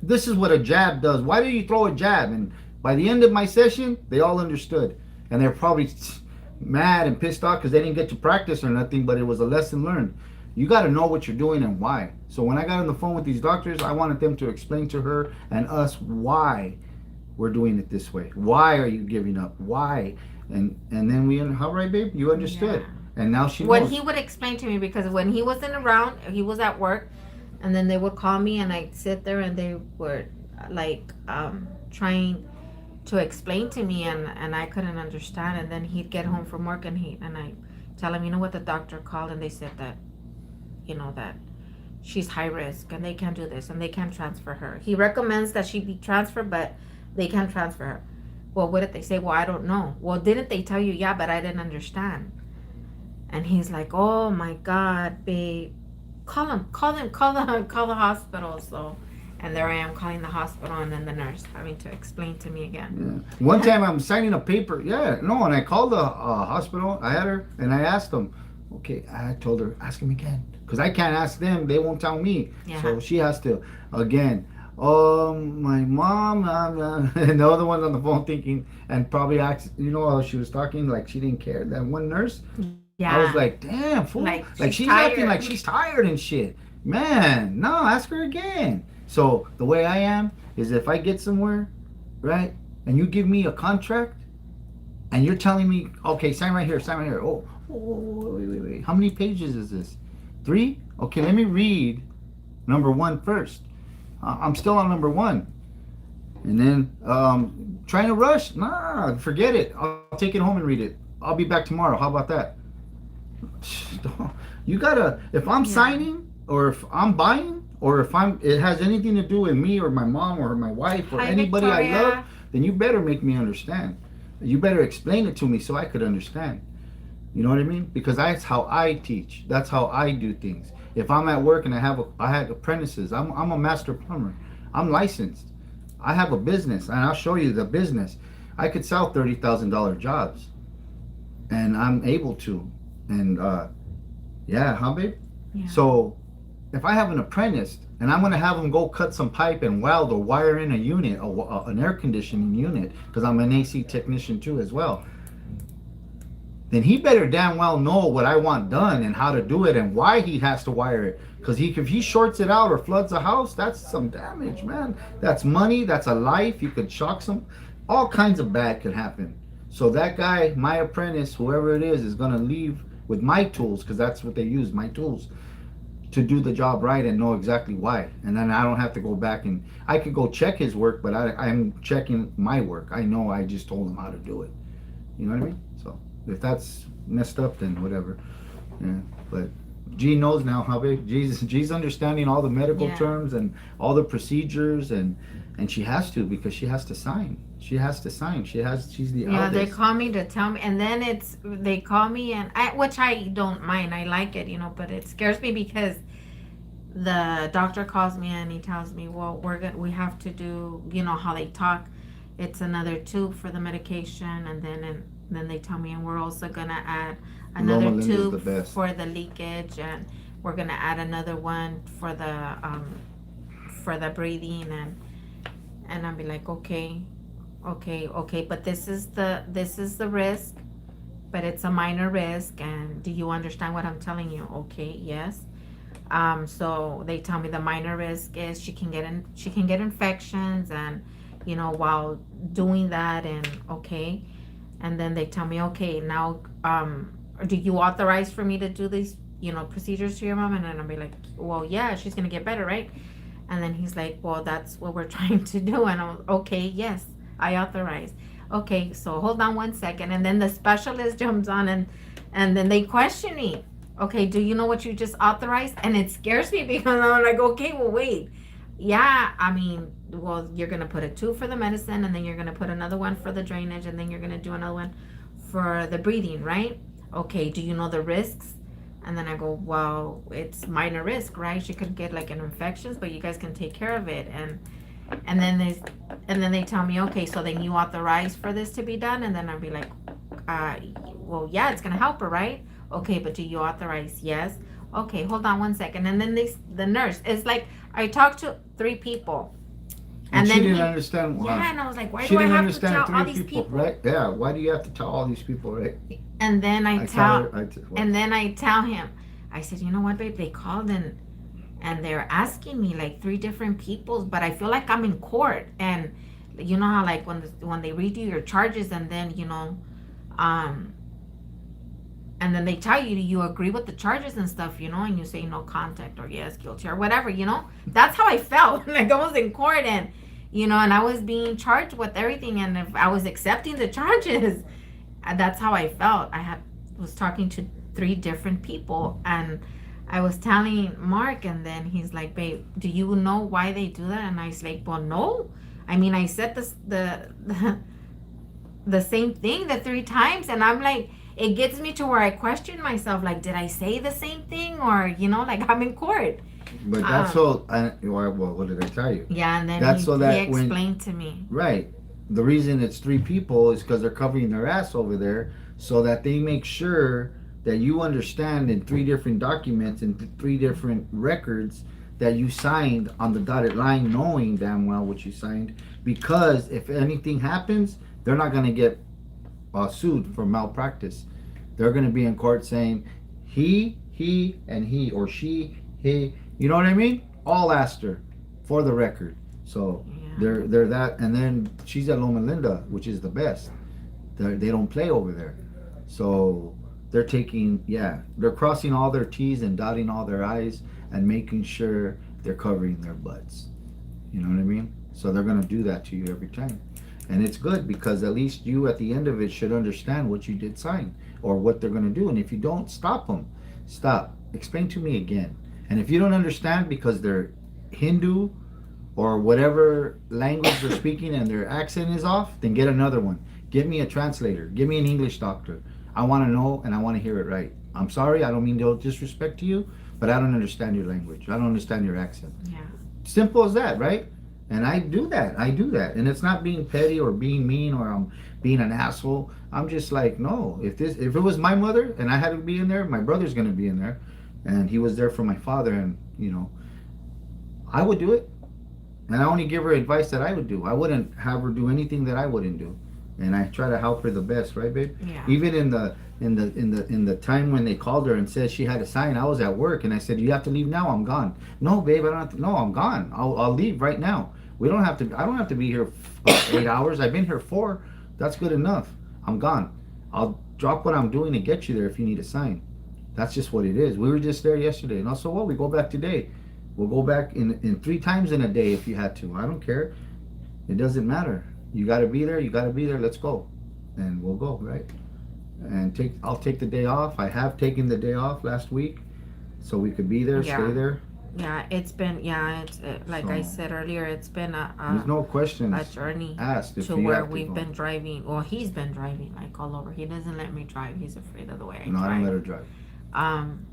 This is what a jab does. Why do you throw a jab? And by the end of my session, they all understood. And they're probably mad and pissed off because they didn't get to practice or nothing, but it was a lesson learned. You got to know what you're doing and why. So when I got on the phone with these doctors, I wanted them to explain to her and us why we're doing it this way. Why are you giving up? Why? And then we, all right, babe, you understood. Yeah. And now she knows. When he would explain to me, because when he wasn't around, he was at work, and then they would call me, and I'd sit there, and they were like trying to explain to me, and I couldn't understand. And then he'd get home from work, and I tell him, you know what, the doctor called, and they said that, that she's high risk, and they can't do this, and they can't transfer her. He recommends that she be transferred, but they can't transfer her. Well, what did they say? Well, I don't know. Well, didn't they tell you? Yeah, but I didn't understand. And he's like, oh my God, babe, call the hospital. So, and there I am calling the hospital, and then the nurse having to explain to me again. Yeah. One time I'm signing a paper. And I called the hospital. I had her, and I asked them. Okay, I told her, ask him again. Because I can't ask them. They won't tell me. Yeah. So she has to, again. My mom, and the other one's on the phone thinking, and probably asked, how she was talking, like she didn't care. That one nurse, I was like, damn, fool. Like she's acting like she's tired and shit. Man, no, ask her again. So the way I am is, if I get somewhere, right, and you give me a contract, and you're telling me, okay, sign right here. Oh, wait. How many pages is this? 3? Okay, let me read number 1 first. I'm still on number 1. And then trying to rush? Nah, forget it. I'll take it home and read it. I'll be back tomorrow. How about that? You gotta, if I'm signing, or if I'm buying, or if it has anything to do with me or my mom or my wife or anybody Victoria. I love, then you better make me understand. You better explain it to me so I could understand. You know what I mean? Because that's how I teach. That's how I do things. If I'm at work and I had apprentices, I'm a master plumber. I'm licensed. I have a business, and I'll show you the business. I could sell $30,000 jobs, and I'm able to. And huh, babe? Yeah. So if I have an apprentice and I'm gonna have them go cut some pipe and weld or wire in a unit, an air conditioning unit, because I'm an AC technician too as well, then he better damn well know what I want done and how to do it and why he has to wire it. Because if he shorts it out or floods a house, that's some damage, man. That's money, that's a life. You could shock some, all kinds of bad could happen. So that guy, my apprentice, whoever it is going to leave with my tools, because that's what they use, my tools, to do the job right and know exactly why. And then I don't have to go back, and I could go check his work, but I'm checking my work. I know I just told him how to do it. You know what I mean? So if that's messed up, then whatever. Yeah, but G knows now how big. G's understanding all the medical Yeah. terms and all the procedures, and she has to because she has to sign. She has to sign. She's the Yeah, they eldest. call me to tell me, and then they call me, and which I don't mind. I like it, but it scares me because the doctor calls me and he tells me, well, we have to do, how they talk. It's another tube for the medication, and then they tell me, and we're also gonna add Loma another Linda's the tube best. for the leakage, and we're gonna add another one for the breathing, and I'll be like, okay, okay, but this is the risk, but it's a minor risk, and do you understand what I'm telling you? Okay, yes. So they tell me the minor risk is she can get infections, and while doing that, and okay, and then they tell me, okay, now do you authorize for me to do these procedures to your mom? And then I'll be like, well, yeah, she's gonna get better, right? And then he's like, well, that's what we're trying to do. And I'm okay, yes, I authorize. Okay, so hold on one second. And then the specialist jumps on, and then they question me. Okay, do you know what you just authorized? And it scares me because I'm like, okay, well, wait. Yeah, I mean, well, you're going to put a tube for the medicine, and then you're going to put another one for the drainage, and then you're going to do another one for the breathing, right? Okay, do you know the risks? And then I go, well, it's minor risk, right? She could get like an infections, but you guys can take care of it. And then they tell me, okay, so then you authorize for this to be done, and then I'll be like, well, yeah, it's gonna help her, right? Okay, but do you authorize? Yes. Okay, hold on one second. And then the nurse is like, I talked to three people, And and she then didn't understand why. yeah, and I was like, why She do I didn't have to understand tell all three these people, people? right? Yeah. Why do you have to tell all these people, right? And then I tell her. What? and then I tell him, I said, you know what, babe? They called, and they're asking me like three different peoples, but I feel like I'm in court. And you know how like when they read you your charges, and then um and then they tell you, do you agree with the charges and stuff, and you say no contact, or yes, guilty, or whatever. That's how I felt. Like I was in court, and I was being charged with everything, and if I was accepting the charges, that's how I felt. Was talking to three different people, and I was telling Mark, and then he's like, babe, do you know why they do that? And I was like, well, no. I mean, I said this the same thing the three times, and I'm like, it gets me to where I question myself, like, did I say the same thing, or like I'm in court. But that's so. Well, what did I tell you? Yeah, and then That's he, so he that explained to me. right. The reason it's three people is because they're covering their ass over there, so that they make sure that you understand in three different documents and three different records that you signed on the dotted line, knowing damn well what you signed. Because if anything happens, they're not going to get sued for malpractice. They're going to be in court saying and he, or she, he. You know what I mean? All asked her for the record. So Yeah. they're that, and then she's at Loma Linda, which is the best. They don't play over there, so they're crossing all their T's and dotting all their I's and making sure they're covering their butts. You know what I mean? So they're gonna do that to you every time, and it's good because at least you at the end of it should understand what you did sign or what they're gonna do. And if you don't, stop them. Stop. Explain to me again. And if you don't understand because they're Hindu or whatever language they're speaking and their accent is off, then get another one. Give me a translator. Give me an English doctor. I want to know and I want to hear it right. I'm sorry, I don't mean no disrespect to you, but I don't understand your language. I don't understand your accent. Yeah. Simple as that, right? And I do that. And it's not being petty or being mean or I'm being an asshole. I'm just like, no. If it was my mother and I had to be in there, my brother's gonna be in there. And he was there for my father, and I would do it. And I only give her advice that I would do. I wouldn't have her do anything that I wouldn't do. And I try to help her the best, right, babe? Yeah. Even in the time when they called her and said she had to sign, I was at work and I said, "You have to leave now. I'm gone." "No, babe, I don't have to." "No, I'm gone. I'll leave right now. We don't have to. I don't have to be here 8 hours. I've been here 4. That's good enough. I'm gone. I'll drop what I'm doing to get you there if you need a sign. That's just what it is. We were just there yesterday, and also what we go back today. We'll go back in 3 times in a day if you had to. I don't care. It doesn't matter. You got to be there. You got to be there. Let's go, and we'll go, right? and I'll take the day off. I have taken the day off last week, so we could be there, stay Yeah. there. Yeah, it's been, yeah, it's like I So said earlier, it's been there's no a questions journey asked if to you where have to we've go. been driving. Well, he's been driving like all over. He doesn't let me drive. He's afraid of the way I No, I don't let drive. her drive. Um,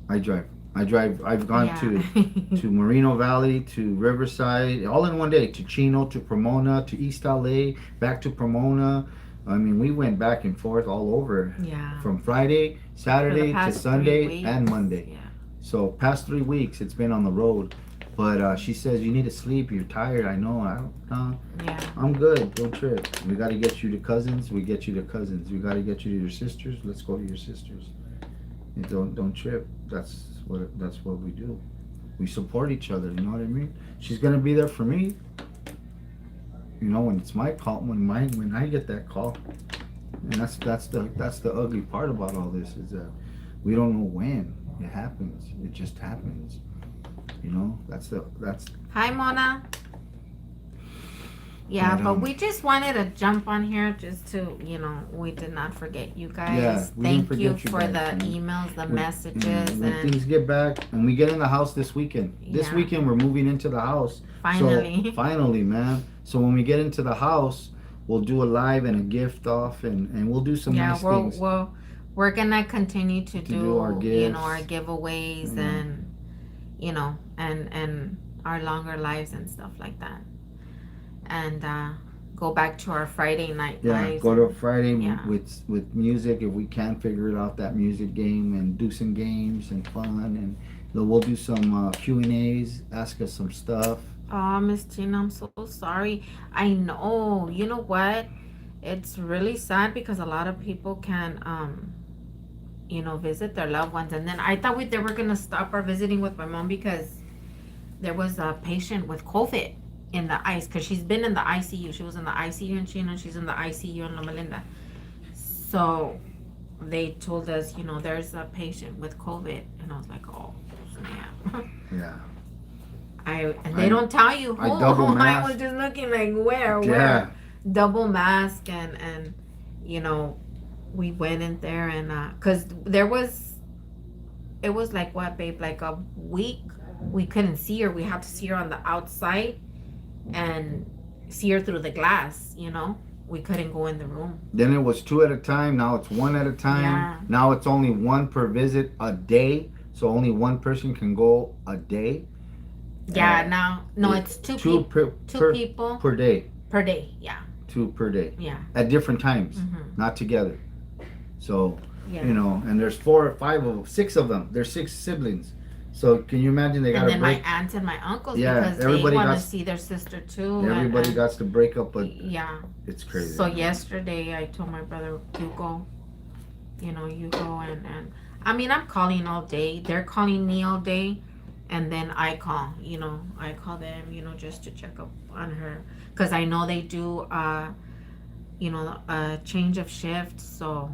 I drive. I drive. I've gone yeah. to Moreno Valley, to Riverside, all in one day. To Chino, to Pomona, to East LA, back to Pomona. I mean, we went back and forth all over, Yeah. from Friday, For the Saturday to past three Sunday weeks. and Monday. Yeah. So past 3 weeks, it's been on the road. But she says you need to sleep. You're tired. I know. I don't. Yeah. I'm good. Don't trip. We got to get you to cousins. We get you to cousins. We got to get you to your sisters. Let's go to your sisters. And don't trip. That's what we do. We support each other. You know what I mean? She's gonna be there for me. You know, when it's my call, when I get that call, and that's the ugly part about all this is that we don't know when it happens. It just happens. You know, that's. Hi, Mona. Yeah, But, but we just wanted to jump on here just to, we did not forget you guys. Yeah, we didn't Thank you forget you for guys, the man. emails, the When, messages, when and things get back and we get in the house this weekend. This yeah, weekend we're moving into the house. finally. So finally, man. So when we get into the house, we'll do a live and a gift off, and we'll do some Yeah, nice things we're gonna continue to do our do, gifts. our giveaways Yeah. and, and our longer lives and stuff like that. And go back to our Friday night Yeah, lives. go to Friday Yeah. with music if we can figure it out, that music game, and do some games and fun, and we'll do some Q&As, ask us some stuff. Oh, Miss Tina, I'm so sorry. I know. You know what? It's really sad because a lot of people can, visit their loved ones. And then I thought they were gonna stop our visiting with my mom because there was a patient with COVID in the ice because she's been in the ICU. She was in the ICU in Chino. She's in the ICU in Loma Linda. So they told us, there's a patient with COVID, and I was like, oh snap. Yeah. And they don't tell you who. I double I mask. was just looking like where Yeah. double mask and you know we went in there and because it was like what, babe, like a week we couldn't see her. We had to see her on the outside and see her through the glass. We couldn't go in the room. Then it was 2 at a time. Now it's 1 at a time. Yeah. Now it's only 1 per visit a day. So only 1 person can go a day. Yeah. Now no, it's two people per day. per day. Yeah. 2 per day Yeah. at different times, Mhm. not together. So Yeah. and there's 4 or 5 of them, 6 of them. There's 6 siblings. So can you imagine they got And to then break? my aunts and my uncles, Yeah, because they everybody want to got- see their sister too. Everybody and, got to break up, but yeah. it's crazy. So yesterday I told my brother, you go. You go and I mean, I'm calling all day. They're calling me all day, and then I call. I call them. Just to check up on her because I know they do. A change of shift. So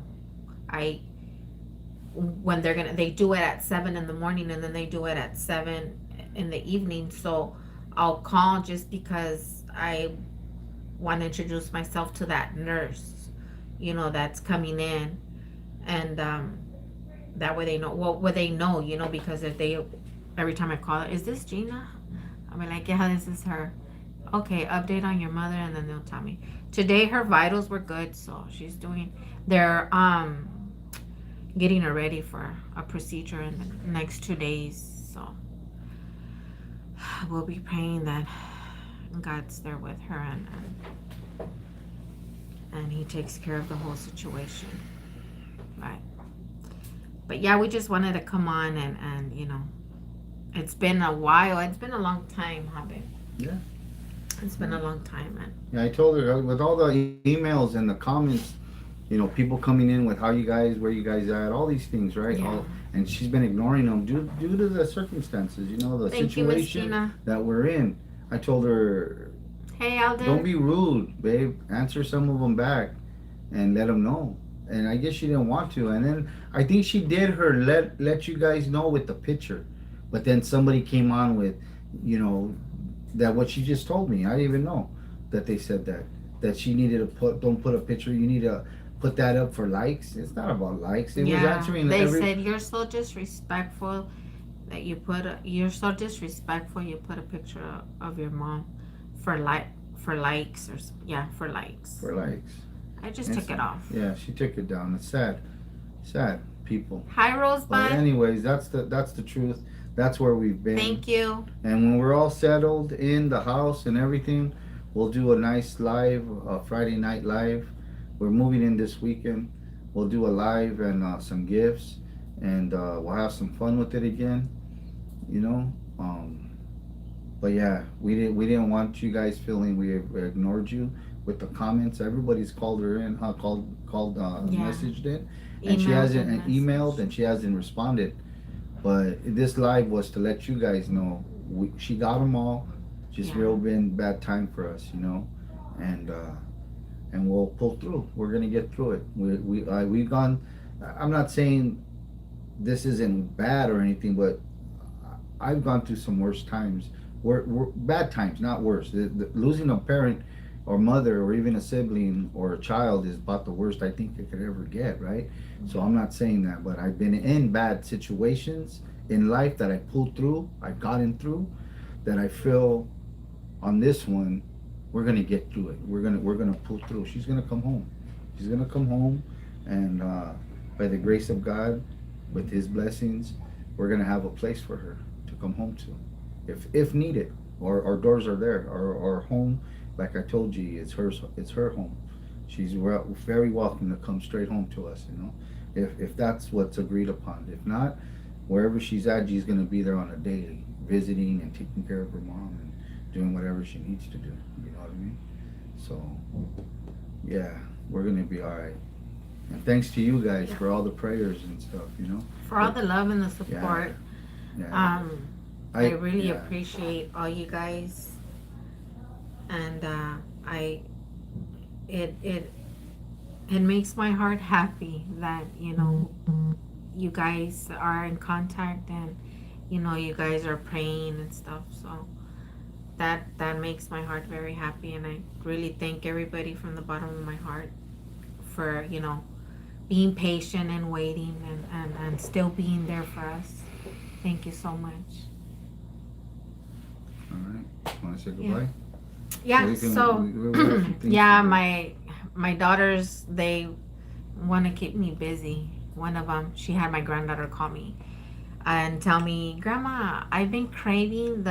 when they do it at 7 in the morning and then they do it at 7 in the evening. So I'll call just because I want to introduce myself to that nurse, that's coming in, and that way they know. Well, they know, because if every time I call her, is this Gina? I'll be like, yeah, this is her. Okay, update on your mother, and then they'll tell me. Today her vitals were good, so they're getting her ready for a procedure in the next 2 days. So we'll be praying that God's there with her and he takes care of the whole situation. Right. But yeah, we just wanted to come on and it's been a while. It's been a long time, huh, babe? Yeah. It's been a long time, man. Yeah, I told her with all the emails and the comments, people coming in with where you guys are at, all these things, right? Yeah. And she's been ignoring them due to the circumstances, the Thank you, Miss situation Gina. that we're in. I told her, Hey, Alden. don't be rude, babe. Answer some of them back and let them know. And I guess she didn't want to. And then I think she did her let you guys know with the picture. But then somebody came on with, that what she just told me. I didn't even know that they said that she needed to don't put a picture. You need to put that up for likes. It's not about likes. It was Yeah, answering they every. said you're so disrespectful that you're so disrespectful. You put a picture of your mom for for likes yeah, for likes. For likes. I just It's, took it off. yeah, she took it down. It's sad. Sad people. Hi, But Rosebud. anyways, that's the truth. That's where we've been. Thank you. And when we're all settled in the house and everything, we'll do a nice live, Friday night live. We're moving in this weekend. We'll do a live and some gifts, and we'll have some fun with it again. You know. But yeah, we didn't want you guys feeling we ignored you with the comments. Everybody's called her in, Yeah. messaged in, and she Emailed hasn't and and emailed, and she hasn't responded. But this live was to let you guys know she got them all. Just Yeah. real been bad time for us, you know, and we'll pull through. We're gonna get through it. We've gone. I'm not saying this isn't bad or anything, but I've gone through some worse times. We're bad times, not worse. Losing a parent or mother or even a sibling or a child is about the worst I think it could ever get, right? So I'm not saying that, but I've been in bad situations in life that I pulled through, I've gotten through, that I feel on this one, we're gonna get through it. We're gonna pull through. She's gonna come home. She's gonna come home, and by the grace of God, with His blessings, we're gonna have a place for her to come home to, if needed. Or our doors are there. Our home, like I told you, it's hers. It's her home. She's very welcome to come straight home to us. You know, if that's what's agreed upon. If not, wherever she's at, she's gonna be there on a daily, visiting and taking care of her mom and doing whatever she needs to do. You know what I mean? So, yeah, we're gonna be all right. And thanks to you guys for all the prayers and stuff. You know, For all the love and the support. yeah. I really appreciate all you guys, and it makes my heart happy that you guys are in contact, and you guys are praying and stuff. So that makes my heart very happy, and I really thank everybody from the bottom of my heart for being patient and waiting and still being there for us. Thank you so much. All right. Want to say goodbye? Yeah. we Yeah, my daughters, they want to keep me busy. One of them, she had my granddaughter call me and tell me, Grandma, I've been craving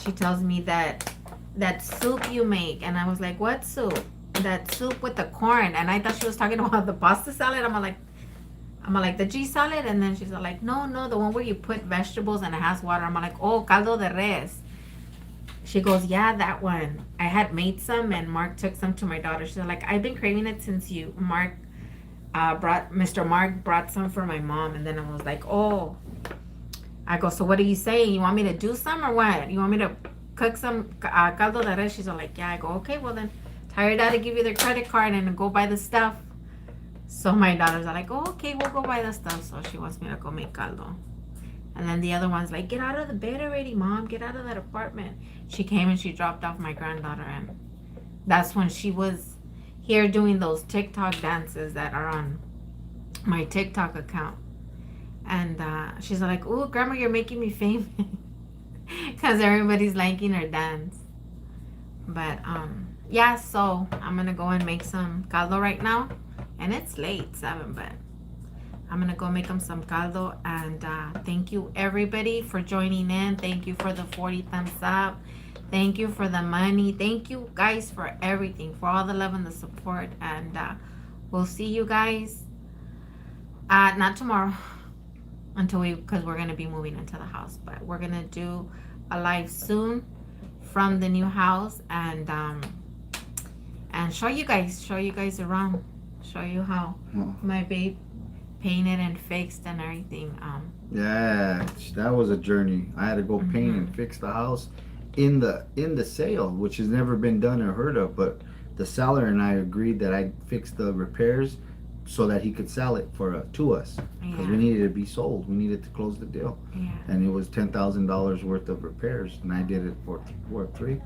she tells me that soup you make. And I was like, what soup? That soup with the corn. And I thought she was talking about the pasta salad. I'm like, the G salad? And then she's like, no, the one where you put vegetables and it has water. I'm like, oh, caldo de res. She goes, yeah, that one. I had made some, and Mark took some to my daughter. She's like, I've been craving it since Mr. Mark brought some for my mom. And then I was like, oh. I go, so what are you saying? You want me to do some or what? You want me to cook some caldo de res? She's like, yeah. I go, okay, well then tell your dad to give you their credit card and go buy the stuff. So my daughters are like, oh, okay, we'll go buy the stuff. So she wants me to go make caldo. And then the other one's like, get out of the bed already, Mom. Get out of that apartment. She came and she dropped off my granddaughter. And that's when she was here doing those TikTok dances that are on my TikTok account. And she's like, oh, Grandma, you're making me famous. Because everybody's liking her dance. But, yeah, so I'm going to go and make some caldo right now. And it's late, 7, but I'm going to go make them some caldo. And thank you, everybody, for joining in. Thank you for the 40 thumbs up. Thank you for the money. Thank you, guys, for everything, for all the love and the support. And we'll see you guys not tomorrow because we're going to be moving into the house. But we're going to do a live soon from the new house and show you guys around. Show you how my babe painted and fixed and everything. Yeah, that was a journey. I had to go paint and fix the house in the sale, which has never been done or heard of. But the seller and I agreed that I'd fix the repairs so that he could sell it to us because we needed it to be sold. We needed to close the deal, and it was $10,000 worth of repairs, and I did it for 3.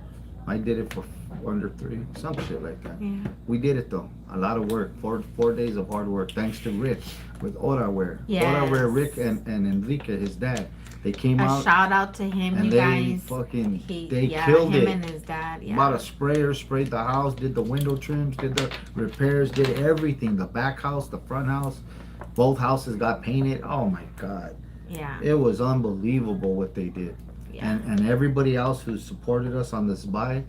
I did it for under 3, some shit like that. Yeah. We did it though. A lot of work. 4 days of hard work. Thanks to Rick with Oraware. Yes. Oraware, Rick and Enrique, his dad. They came A out shout out to him, and you they guys. fucking Yeah, killed him it. and his dad. Yeah. Bought a sprayer, sprayed the house, did the window trims, did the repairs, did everything. The back house, the front house, both houses got painted. Oh my God. Yeah. It was unbelievable what they did. Yeah. And everybody else who supported us on this buy,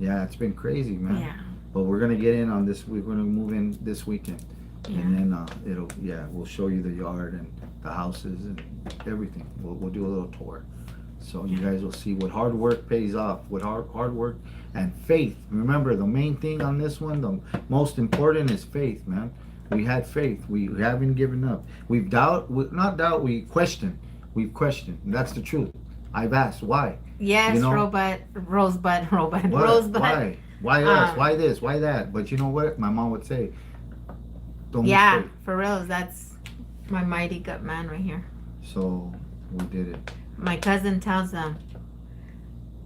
yeah, it's been crazy, man. Yeah. But we're gonna get in on this. We're gonna move in this weekend, Yeah. and then we'll show you the yard and the houses and everything. We'll do a little tour, so you guys will see what hard work pays off. What hard work and faith. Remember, the main thing on this one, the most important is faith, man. We had faith. We haven't given up. We've not doubt. We question. We've questioned. That's the truth. I've asked why. Yes, You know? Rosebud. What? Why? Why us? Why this? Why that? But you know what? My mom would say, don't Yeah, mistake. for real. That's my mighty gut man right here. So we did it. My cousin tells him,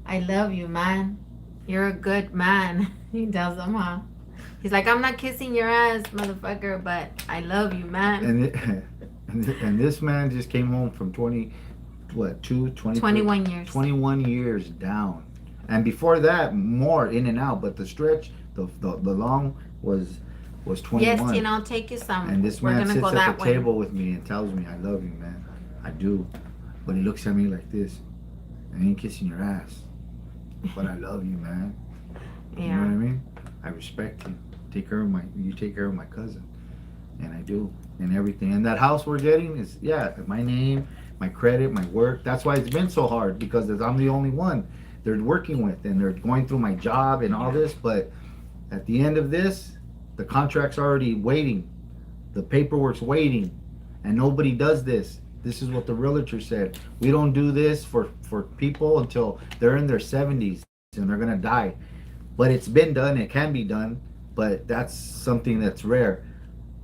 I love you, man. You're a good man. He tells him, huh? He's like, I'm not kissing your ass, motherfucker, but I love you, man. And this man just came home from 21 years. 21 years down. And before that, more in and out. But the stretch, the long was 21. Yes, Tina, I'll take you some. And this We're man gonna sits go at that the way. table with me and tells me, I love you, man. I do. But he looks at me like this. I ain't kissing your ass. But I love you, man. Yeah. You know what I mean? I respect you. You take care of my cousin. And I do. And everything. And that house we're getting is, my name, my credit, my work. That's why it's been so hard, because I'm the only one they're working with, and they're going through my job and all this. But at the end of this, the contract's already waiting. The paperwork's waiting. And nobody does this. This is what the realtor said. We don't do this for people until they're in their 70s and they're going to die. But it's been done. It can be done. But that's something that's rare.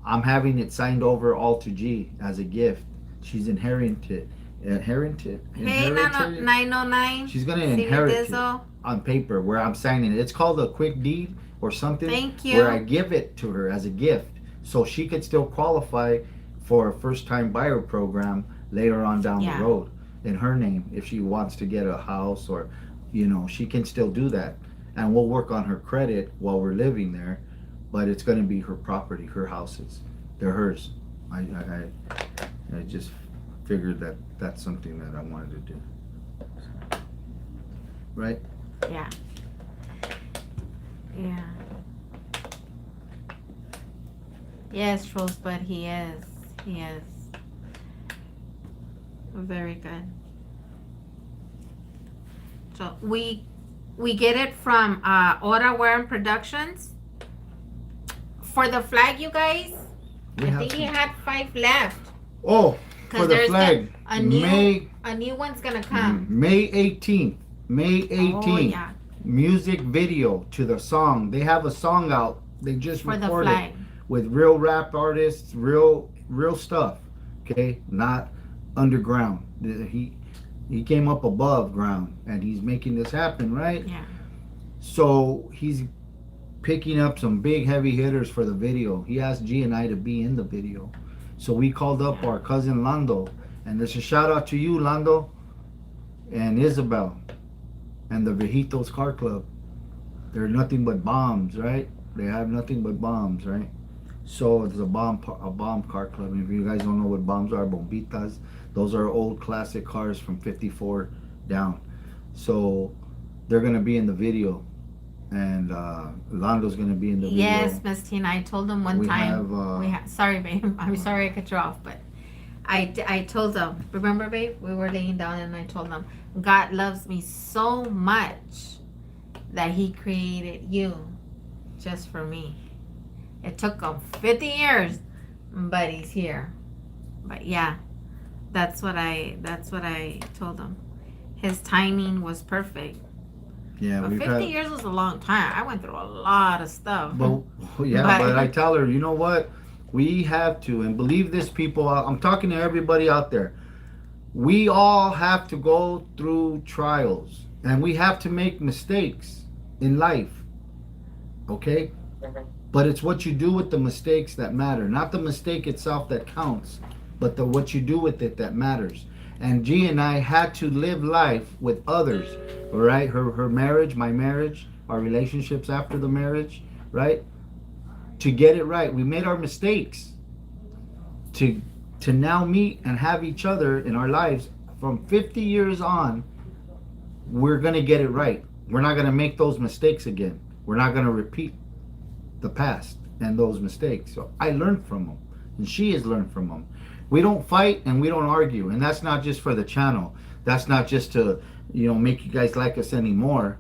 I'm having it signed over all to G as a gift. She's inherited. Hey, 909. She's going to See inherit this, it oh? on paper where I'm signing it. It's called a quick deed or something. Thank you. Where I give it to her as a gift. So she could still qualify for a first-time buyer program later on down the road in her name. If she wants to get a house or, she can still do that. And we'll work on her credit while we're living there. But it's going to be her property, her houses. They're hers. I just figured that that's something that I wanted to do. Right? Yeah. Yeah. Yes, Rosebud, he is. He is. Very good. So we get it from Ora Warren Productions. For the flag, you guys, I think he had 5 left. Oh, for the flag. A new one's gonna come. May 18th. May 18th. Oh, yeah. Music video to the song. They have a song out. They just For the recorded flag. with real rap artists, real stuff. Okay, not underground. He came up above ground, and he's making this happen, right? Yeah. So he's picking up some big heavy hitters for the video. He asked G and I to be in the video. So we called up our cousin Lando. And there's a shout out to you, Lando, and Isabel, and the Vejitos Car Club. They're nothing but bombs, right? They have nothing but bombs, right? So it's a bomb car club. And if you guys don't know what bombs are, bombitas, those are old classic cars from 54 down. So they're going to be in the video. And Lando's gonna be in the video. Yes, Miss Tina. I told him one time. Sorry, babe. I'm sorry I cut you off, but I told him. Remember, babe? We were laying down, and I told him, God loves me so much that He created you just for me. It took him 50 years, but He's here. But yeah, that's what I told him. His timing was perfect. Yeah, but 50 years was a long time. I went through a lot of stuff. But I tell her, you know what? We have to, and believe this, people. I'm talking to everybody out there. We all have to go through trials. And we have to make mistakes in life, okay? But it's what you do with the mistakes that matter, not the mistake itself that counts, but the what you do with it that matters. And G and I had to live life with others, all right? Her marriage, my marriage, our relationships after the marriage, right? To get it right, we made our mistakes. To now meet and have each other in our lives from 50 years on, we're gonna get it right. We're not gonna make those mistakes again. We're not gonna repeat the past and those mistakes. So I learned from them, and she has learned from them. We don't fight and we don't argue, and that's not just for the channel. That's not just to, make you guys like us anymore.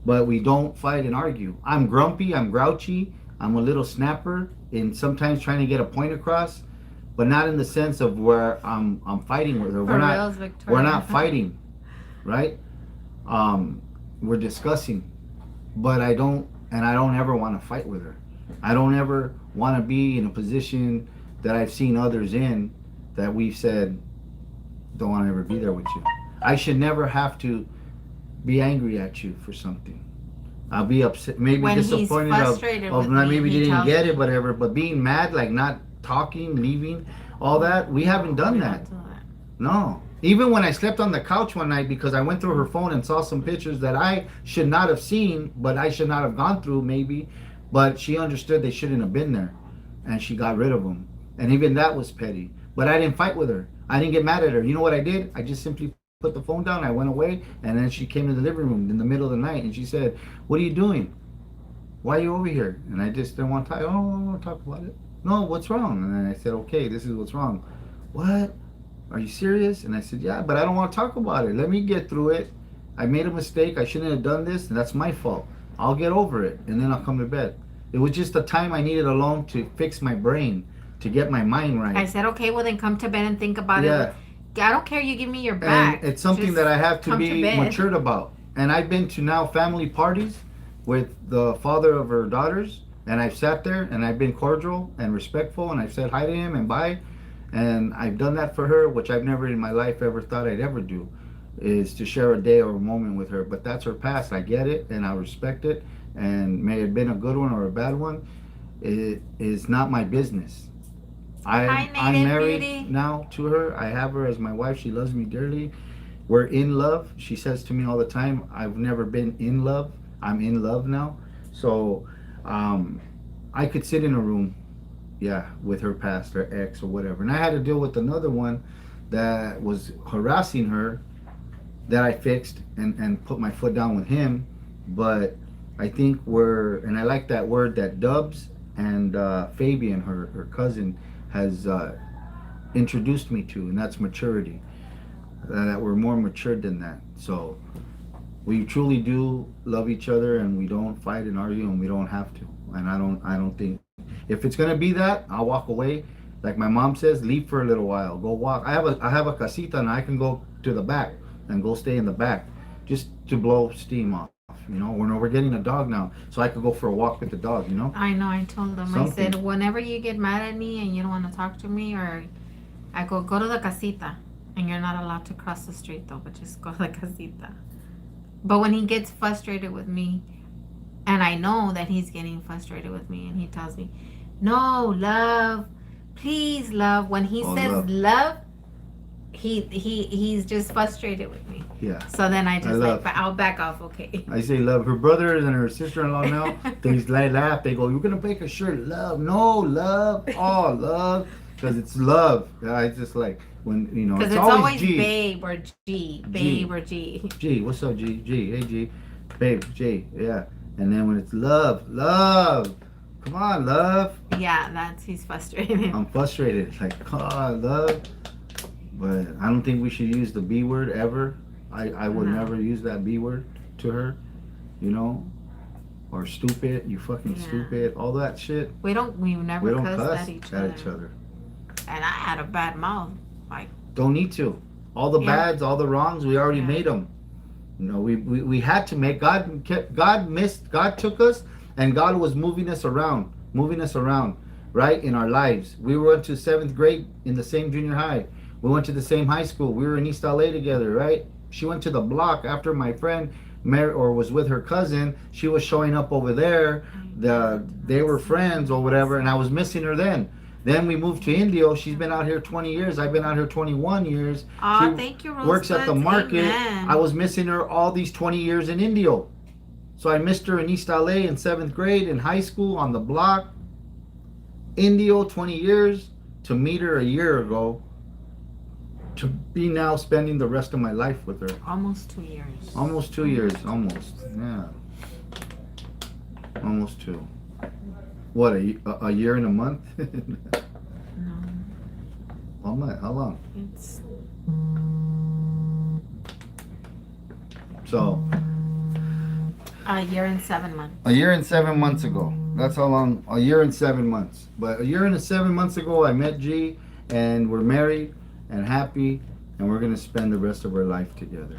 But we don't fight and argue. I'm grumpy, I'm grouchy, I'm a little snapper, and sometimes trying to get a point across, but not in the sense of where I'm fighting with her. We're not fighting, right? We're discussing, but I don't ever want to fight with her. I don't ever want to be in a position that I've seen others in, that we've said, don't want to ever be there with you. I should never have to be angry at you for something. I'll be upset, maybe when disappointed he's frustrated of with maybe me, you didn't get it, whatever. But being mad, like not talking, leaving, all that, we haven't done that. No. Even when I slept on the couch one night because I went through her phone and saw some pictures that I should not have seen, but I should not have gone through maybe, but she understood they shouldn't have been there, and she got rid of them. And even that was petty. But I didn't fight with her. I didn't get mad at her. You know what I did? I just simply put the phone down. I went away, and then she came to the living room in the middle of the night, and she said, "What are you doing? Why are you over here?" And I just didn't want to talk. Oh, I don't want to talk about it. No, what's wrong? And then I said, "Okay, this is what's wrong." What? Are you serious? And I said, yeah, but I don't want to talk about it. Let me get through it. I made a mistake. I shouldn't have done this, and that's my fault. I'll get over it, and then I'll come to bed. It was just the time I needed alone to fix my brain, to get my mind right. I said, okay, well then come to bed and think about it. I don't care. You give me your back. And it's something Just that I have to come be bed. matured about. And I've been to now family parties with the father of her daughters, and I've sat there and I've been cordial and respectful, and I've said hi to him and bye. And I've done that for her, which I've never in my life ever thought I'd ever do, is to share a day or a moment with her. But that's her past. I get it, and I respect it. And may it have been a good one or a bad one, it is not my business. I'm married now to her. I have her as my wife. She loves me dearly. We're in love. She says to me all the time, I've never been in love. I'm in love now. So I could sit in a room, with her past, her ex or whatever. And I had to deal with another one that was harassing her that I fixed and put my foot down with him. But I think and I like that word that Dubs and Fabian, her cousin, has introduced me to, and that's maturity. That we're more matured than that. So we truly do love each other, and we don't fight and argue, and we don't have to. And I don't think, if it's gonna be that, I'll walk away. Like my mom says, leave for a little while, go walk. I have a casita, and I can go to the back and go stay in the back just to blow steam off. We're getting a dog now, so I could go for a walk with the dog. I know. I told them. Something. I said, whenever you get mad at me and you don't want to talk to me, or I go to the casita, and you're not allowed to cross the street though, but just go to the casita. But when he gets frustrated with me, and I know that he's getting frustrated with me, and he tells me, "No, love, please, love." When he says love, he's just frustrated with me. Yeah. So then I'll back off. Okay. I say love. Her brothers and her sister-in-law now, they laugh. They go, "You're gonna make a shirt, love." No, love. Oh, love, because it's love. It's just like when because it's always G. Babe or G. Babe or G. G. What's up, G? G. Hey, G. Babe. G. Yeah. And then when it's love, come on, love. Yeah, he's frustrated. I'm frustrated. Like, come on, love. But I don't think we should use the B word ever. I would never use that B word to her, or stupid, you fucking stupid, all that shit. We never cuss at each other. And I had a bad mouth. Like, don't need to. All the bads, all the wrongs, we already made them. We had to make. God took us, and God was moving us around, right, in our lives. We went to 7th grade in the same junior high. We went to the same high school. We were in East LA together, right? She went to the block after my friend married or was with her cousin. She was showing up over there. They were friends or whatever, and I was missing her then. Then we moved to Indio. She's been out here 20 years. I've been out here 21 years. Oh, She thank you, works at the Rosebuds. market. I Amen. was missing her all these 20 years in Indio. So I missed her in East LA in 7th grade, in high school, on the block. Indio, 20 years. To meet her a year ago. To be now spending the rest of my life with her. Almost 2 years. Almost 2 years. Almost. Yeah. Almost 2. What, a year and a month? No, How long? it's So, a year and 7 months. a year and 7 months ago. That's how long. A year and 7 months. But a year and 7 months ago, I met G, and we're married and happy, and we're gonna spend the rest of our life together.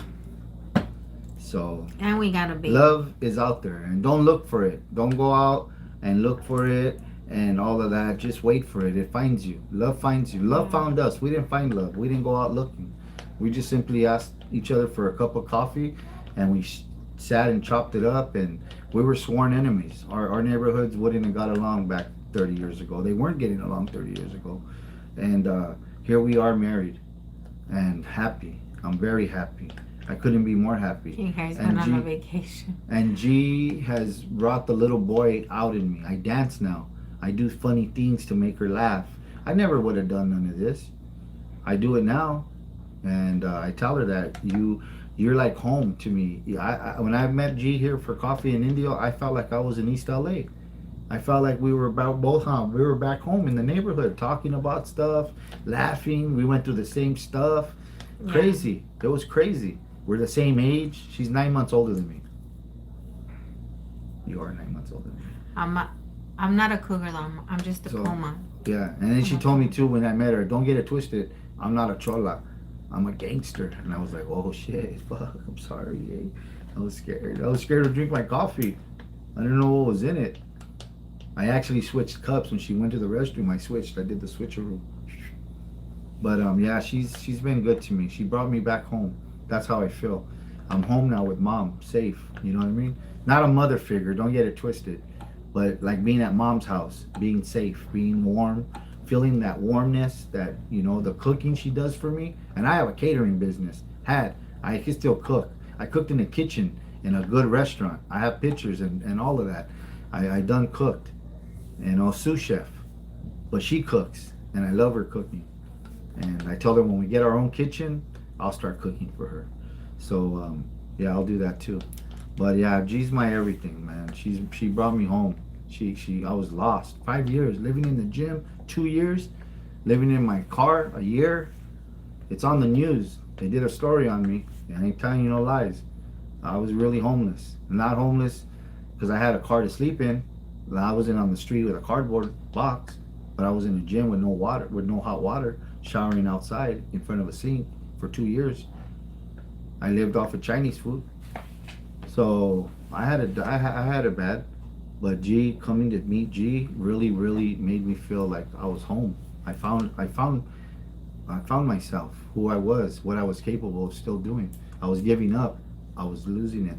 So, And we got a baby. love is out there, and don't look for it. Don't go out and look for it and all of that. Just wait for it. It finds you. Love finds you. Love found us. We didn't find love. We didn't go out looking. We just simply asked each other for a cup of coffee, and we sat and chopped it up, and we were sworn enemies. Our neighborhoods wouldn't have got along back 30 years ago. They weren't getting along 30 years ago. And here we are married and happy. I'm very happy. I couldn't be more happy. You guys And went on a G- vacation. And G has brought the little boy out in me. I dance now. I do funny things to make her laugh. I never would have done none of this. I do it now. And I tell her that you're like home to me. When I met G here for coffee in Indio, I felt like I was in East LA. I felt like we were we were back home in the neighborhood talking about stuff, laughing. We went through the same stuff. Yeah. Crazy. It was crazy. We're the same age. She's 9 months older than me. You are 9 months older than me. I'm not a cougar though. I'm just a So- puma. Yeah. And then she told me too when I met her, don't get it twisted. I'm not a chola. I'm a gangster. And I was like, oh shit, fuck. I'm sorry. I was scared. I was scared to drink my coffee. I didn't know what was in it. I actually switched cups when she went to the restroom. I switched. I did the switcheroo. But yeah, she's been good to me. She brought me back home. That's how I feel. I'm home now with mom, safe. You know what I mean? Not a mother figure. Don't get it twisted. But like being at mom's house, being safe, being warm, feeling that warmness, that the cooking she does for me. And I have a catering business. I can still cook. I cooked in the kitchen in a good restaurant. I have pictures and all of that. I done cooked. Sous chef. But she cooks, and I love her cooking. And I told her when we get our own kitchen, I'll start cooking for her. So yeah, I'll do that too. But yeah, G's my everything, man. She brought me home. I was lost. 5 years living in the gym, 2 years living in my car, a year. It's on the news. They did a story on me. I ain't telling you no lies. I was really homeless. Not homeless because I had a car to sleep in. I wasn't on the street with a cardboard box, but I was in the gym with no water, with no hot water, showering outside in front of a sink for 2 years. I lived off of Chinese food. So I had it bad, but G, coming to meet G really made me feel like I was home. I found myself, who I was, what I was capable of still doing. I was giving up. I was losing it.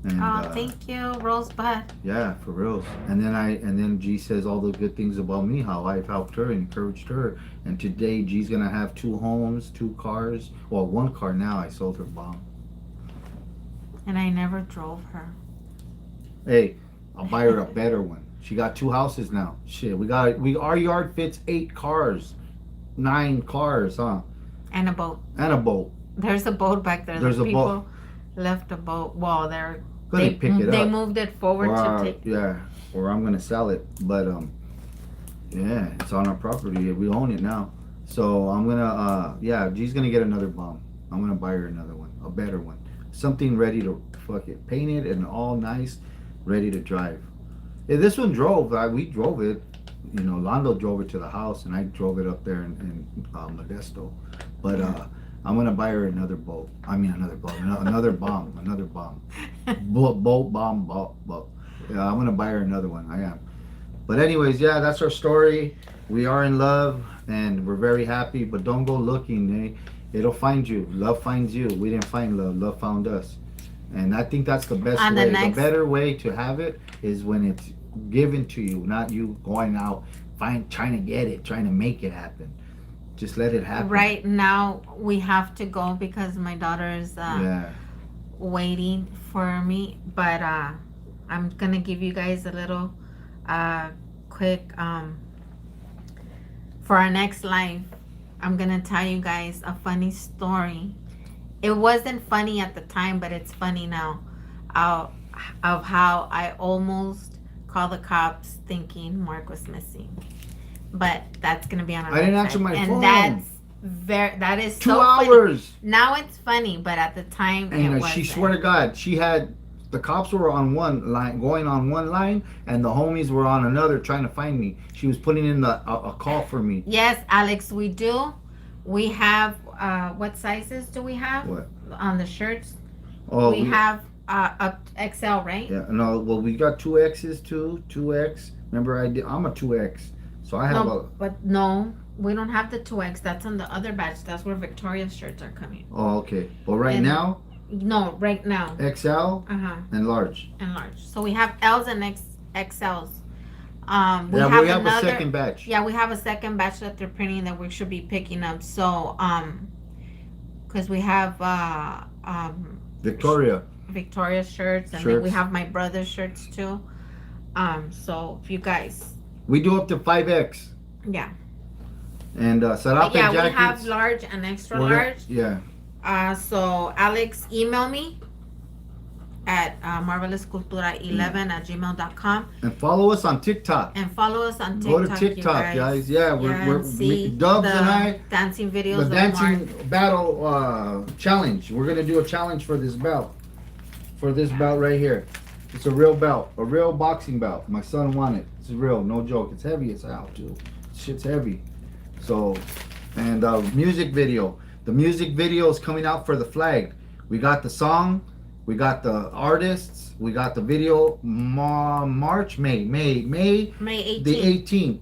And, Thank you, Rosebud. yeah, for real. And then G says all the good things about me, how I've helped her, encouraged her. And today G's gonna have 2 homes, 2 cars. Well, 1 car now. I sold her bomb. And I never drove her. Hey, I'll buy her a better one. She got 2 houses now. Shit, our yard fits 8 cars, 9 cars, huh? And a boat. And a boat. There's a boat back there. There's The a people boat. left a boat. Well, Gonna pick it they up. moved it forward to take. Yeah, or I'm gonna sell it. But yeah, it's on our property. We own it now. So I'm gonna yeah, G's gonna get another bomb. I'm gonna buy her another one, a better one, something ready to fuck it, painted and all nice, ready to drive. Yeah, this one drove. We drove it. Londo drove it to the house, and I drove it up there in Modesto. But I'm gonna buy her another boat. I mean, another boat, another bomb, another bomb. Boat, bomb, boat. Yeah, I'm gonna buy her another one. I am. But anyways, yeah, that's our story. We are in love, and we're very happy. But don't go looking, It'll find you. Love finds you. We didn't find love. Love found us. And I think that's the best On way. the next, The better way to have it is when it's given to you, not you going out trying to get it, trying to make it happen. Just let it happen. right now we have to go because my daughter is Yeah. waiting for me. But I'm gonna give you guys a little quick for our next live. I'm gonna tell you guys a funny story. It wasn't funny at the time, but it's funny now. Uh, of how I almost called the cops thinking Mark was missing. But that's gonna be on our I didn't website. answer my and phone. That is 2 so hours. funny. Now it's funny, but at the time And it wasn't. she swear to God, she had the cops were on one line, going on one line, and the homies were on another trying to find me. She was putting in a call for me. Yes, Alex, we do. We have what sizes do we have? What? On the shirts? Oh, we have up XL, right? Yeah, no. Well, we got 2X's too. 2X. Remember, I'm a 2X, so I have but no, we don't have the 2X. That's on the other batch. That's where Victoria's shirts are coming. Oh, okay. But right now, no, right now, XL and large. And large. So we have L's and XLs. We have a second batch. Yeah, we have a second batch that they're printing that we should be picking up. So, because we have Victoria shirts, and then we have my brother's shirts too. So if you guys, we do up to 5X. Yeah. And sarape jackets. We have large and extra large. Yeah. So Alex, email me at marvelouscultura11@gmail.com. And follow us on TikTok. Go to TikTok, guys. Yeah, we're Dubs and I dancing videos. The dancing battle challenge. We're gonna do a challenge for this belt. For this belt right here. It's a real belt, a real boxing belt. My son won it. It's real, no joke. It's heavy as hell too. Shit's heavy. So, and music video. The music video is coming out for the flag. We got the song. We got the artists. We got the video. May 18th. The 18th.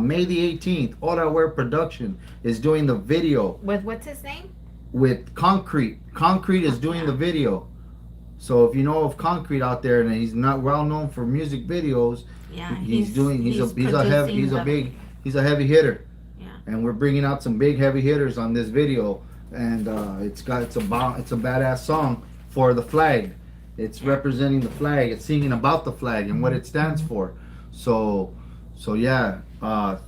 May the 18th. All That Wear Production is doing the video. With what's his name? With Concrete. Concrete is doing the video. So if you know of Concrete out there, and he's not well known for music videos, yeah, he's a heavy hitter. Yeah. And we're bringing out some big heavy hitters on this video, and it's a badass song for the flag. It's representing the flag. It's singing about the flag and what it stands for. So yeah,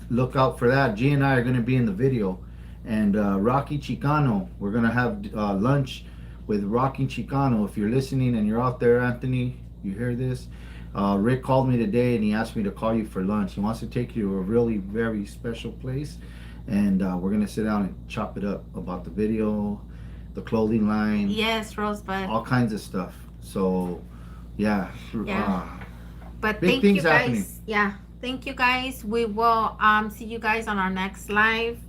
look out for that. G and I are going to be in the video, and Rocky Chicano. We're going to have lunch with Rocky Chicano. If you're listening and you're out there, Anthony, you hear this, Rick called me today and he asked me to call you for lunch. He wants to take you to a really very special place, and we're gonna sit down and chop it up about the video, the clothing line, yes, Rosebud, all kinds of stuff. So yeah. But big thank things you guys happening. Yeah, thank you guys. We will see you guys on our next live,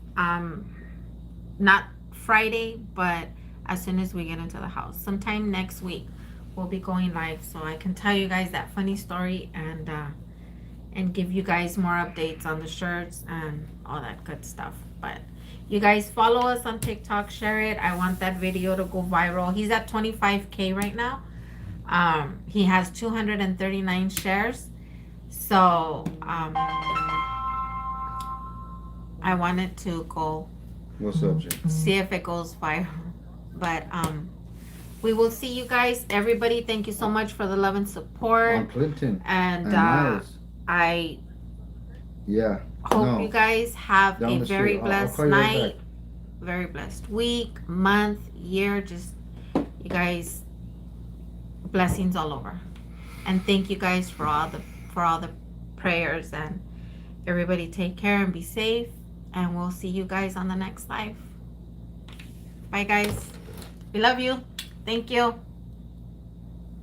not Friday, but as soon as we get into the house, sometime next week we'll be going live, so I can tell you guys that funny story and give you guys more updates on the shirts and all that good stuff. But you guys follow us on TikTok, share it. I want that video to go viral. He's at 25K right now. He has 239 shares, so I wanted to go What's up, Jay? see if it goes viral. But we will see you guys. Everybody, thank you so much for the love and support. On Clinton. And I hope you guys have a very blessed night, very blessed week, month, year. Just you guys, blessings all over. And thank you guys for all the prayers, and everybody take care and be safe, and we'll see you guys on the next live. Bye guys. We love you. Thank you.